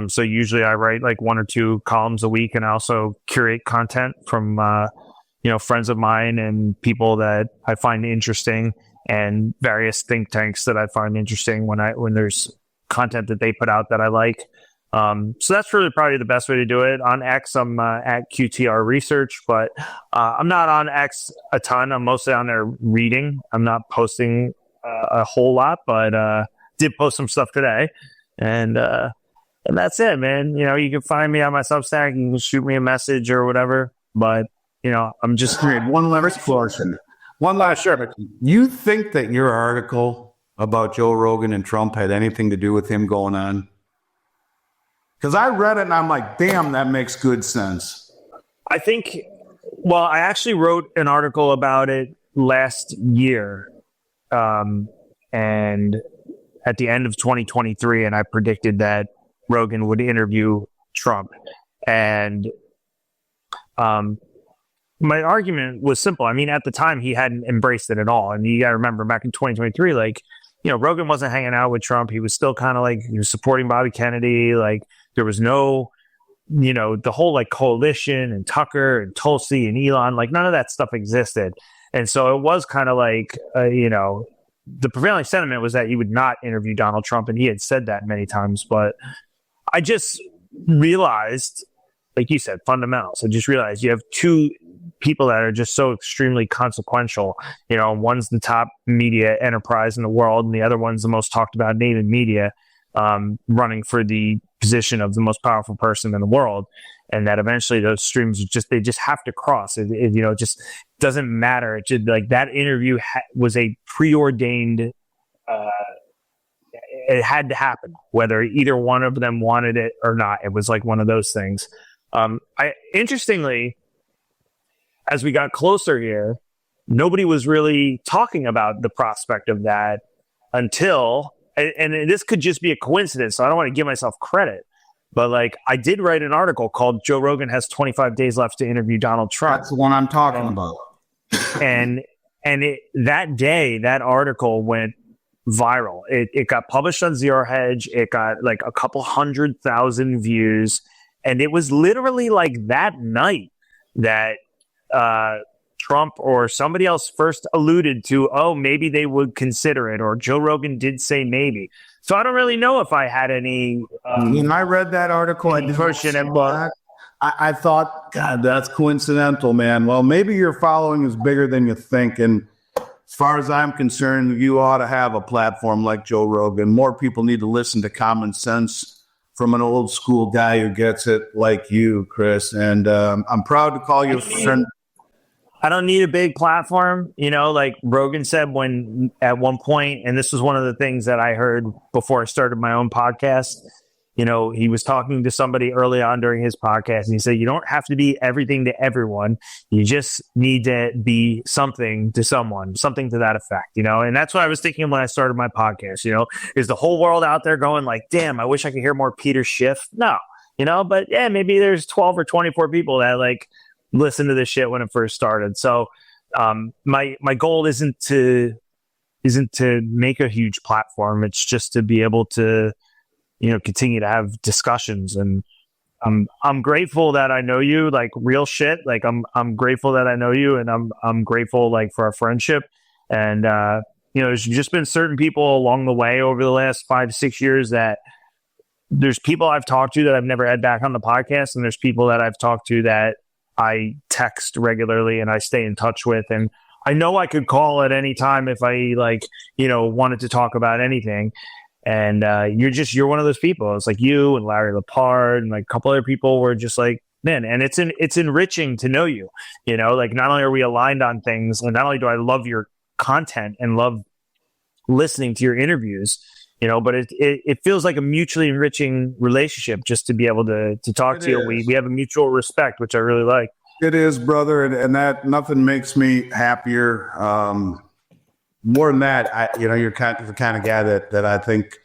So usually I write like 1 or 2 columns a week, and I also curate content from, friends of mine and people that I find interesting, and various think tanks that I find interesting when there's content that they put out that I like. So that's really probably the best way to do it. On X, I'm at QTR Research, but I'm not on X a ton. I'm mostly on there reading. I'm not posting a whole lot, but did post some stuff today. And that's it, man. You can find me on my Substack. You can shoot me a message or whatever. But, I'm just... Great. One last question. One last, sure. You think that your article about Joe Rogan and Trump had anything to do with him going on? Because I read it and I'm like, damn, that makes good sense. I think, I actually wrote an article about it last year. And at the end of 2023, and I predicted that Rogan would interview Trump. And my argument was simple. I mean, at the time, he hadn't embraced it at all. And you got to remember, back in 2023, Rogan wasn't hanging out with Trump. He was still kind of he was supporting Bobby Kennedy. There was no, the whole coalition and Tucker and Tulsi and Elon, none of that stuff existed. And so it was kind of the prevailing sentiment was that he would not interview Donald Trump. And he had said that many times. But I just realized, like you said, fundamentals. I just realized you have 2 people that are just so extremely consequential. One's the top media enterprise in the world, and the other one's the most talked about name in media, running for the position of the most powerful person in the world. And that eventually those streams they just have to cross. It just doesn't matter. It just, that interview was a preordained it had to happen, whether either one of them wanted it or not. It was like one of those things. Interestingly, as we got closer here, nobody was really talking about the prospect of that until, and this could just be a coincidence, so I don't want to give myself credit, but like I did write an article called Joe Rogan has 25 days left to interview Donald Trump. That's the one I'm talking about. And that day, that article went viral. It got published on Zero Hedge. It got like a couple 100,000 views. And it was literally like that night that Trump or somebody else first alluded to, oh, maybe they would consider it, or Joe Rogan did say maybe. So I don't really know if I had any. When I read that article, I thought, God, that's coincidental, man. Well, maybe your following is bigger than you think. And as far as I'm concerned, you ought to have a platform like Joe Rogan. More people need to listen to common sense from an old school guy who gets it like you, Chris. And I'm proud to call you a friend. I don't need a big platform, like Rogan said at one point, and this was one of the things that I heard before I started my own podcast. He was talking to somebody early on during his podcast, and he said, you don't have to be everything to everyone. You just need to be something to someone, something to that effect, and that's what I was thinking when I started my podcast. Is the whole world out there going like, damn, I wish I could hear more Peter Schiff? No, but yeah, maybe there's 12 or 24 people that like listen to this shit when it first started. So my goal isn't to make a huge platform. It's just to be able to continue to have discussions. And I'm grateful that I know you, like real shit. Like I'm grateful that I know you, and I'm grateful like for our friendship. And there's just been certain people along the way over the last 5-6 years that there's people I've talked to that I've never had back on the podcast, and there's people that I've talked to that I text regularly and I stay in touch with. And I know I could call at any time if I wanted to talk about anything. And you're one of those people. It's like you and Larry Lepard and like a couple other people were just like, man, and it's enriching to know you, like not only are we aligned on things, and not only do I love your content and love listening to your interviews, but it feels like a mutually enriching relationship just to be able to talk to you. We have a mutual respect, which I really like. It is, brother. And that nothing makes me happier. More than that, you're the kind of guy that I think,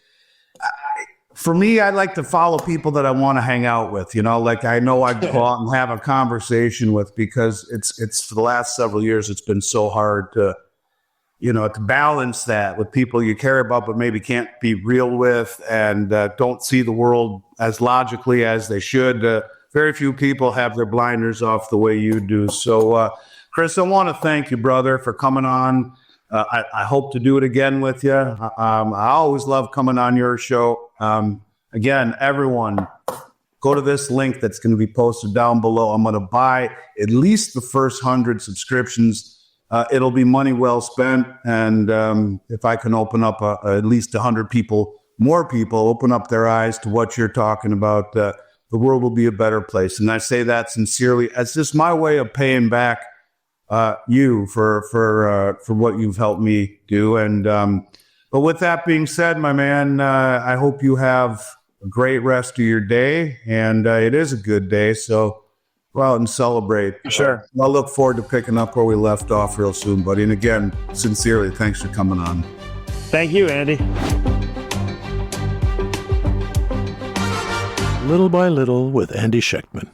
for me, I like to follow people that I want to hang out with, like I know I'd go out and have a conversation with, because it's for the last several years, it's been so hard to balance that with people you care about, but maybe can't be real with, and don't see the world as logically as they should. Very few people have their blinders off the way you do. So, Chris, I want to thank you, brother, for coming on. I hope to do it again with you. I always love coming on your show. Again, everyone, go to this link that's going to be posted down below. I'm going to buy at least the first 100 subscriptions. It'll be money well spent. And if I can open up at least 100 more people, open up their eyes to what you're talking about, the world will be a better place. And I say that sincerely. It's just my way of paying back you for what you've helped me do. And but with that being said, my man, I hope you have a great rest of your day. And it is a good day, so go out and celebrate. Sure. I look forward to picking up where we left off real soon, buddy. And again, sincerely, thanks for coming on. Thank you, Andy. Little by Little with Andy Schechtman.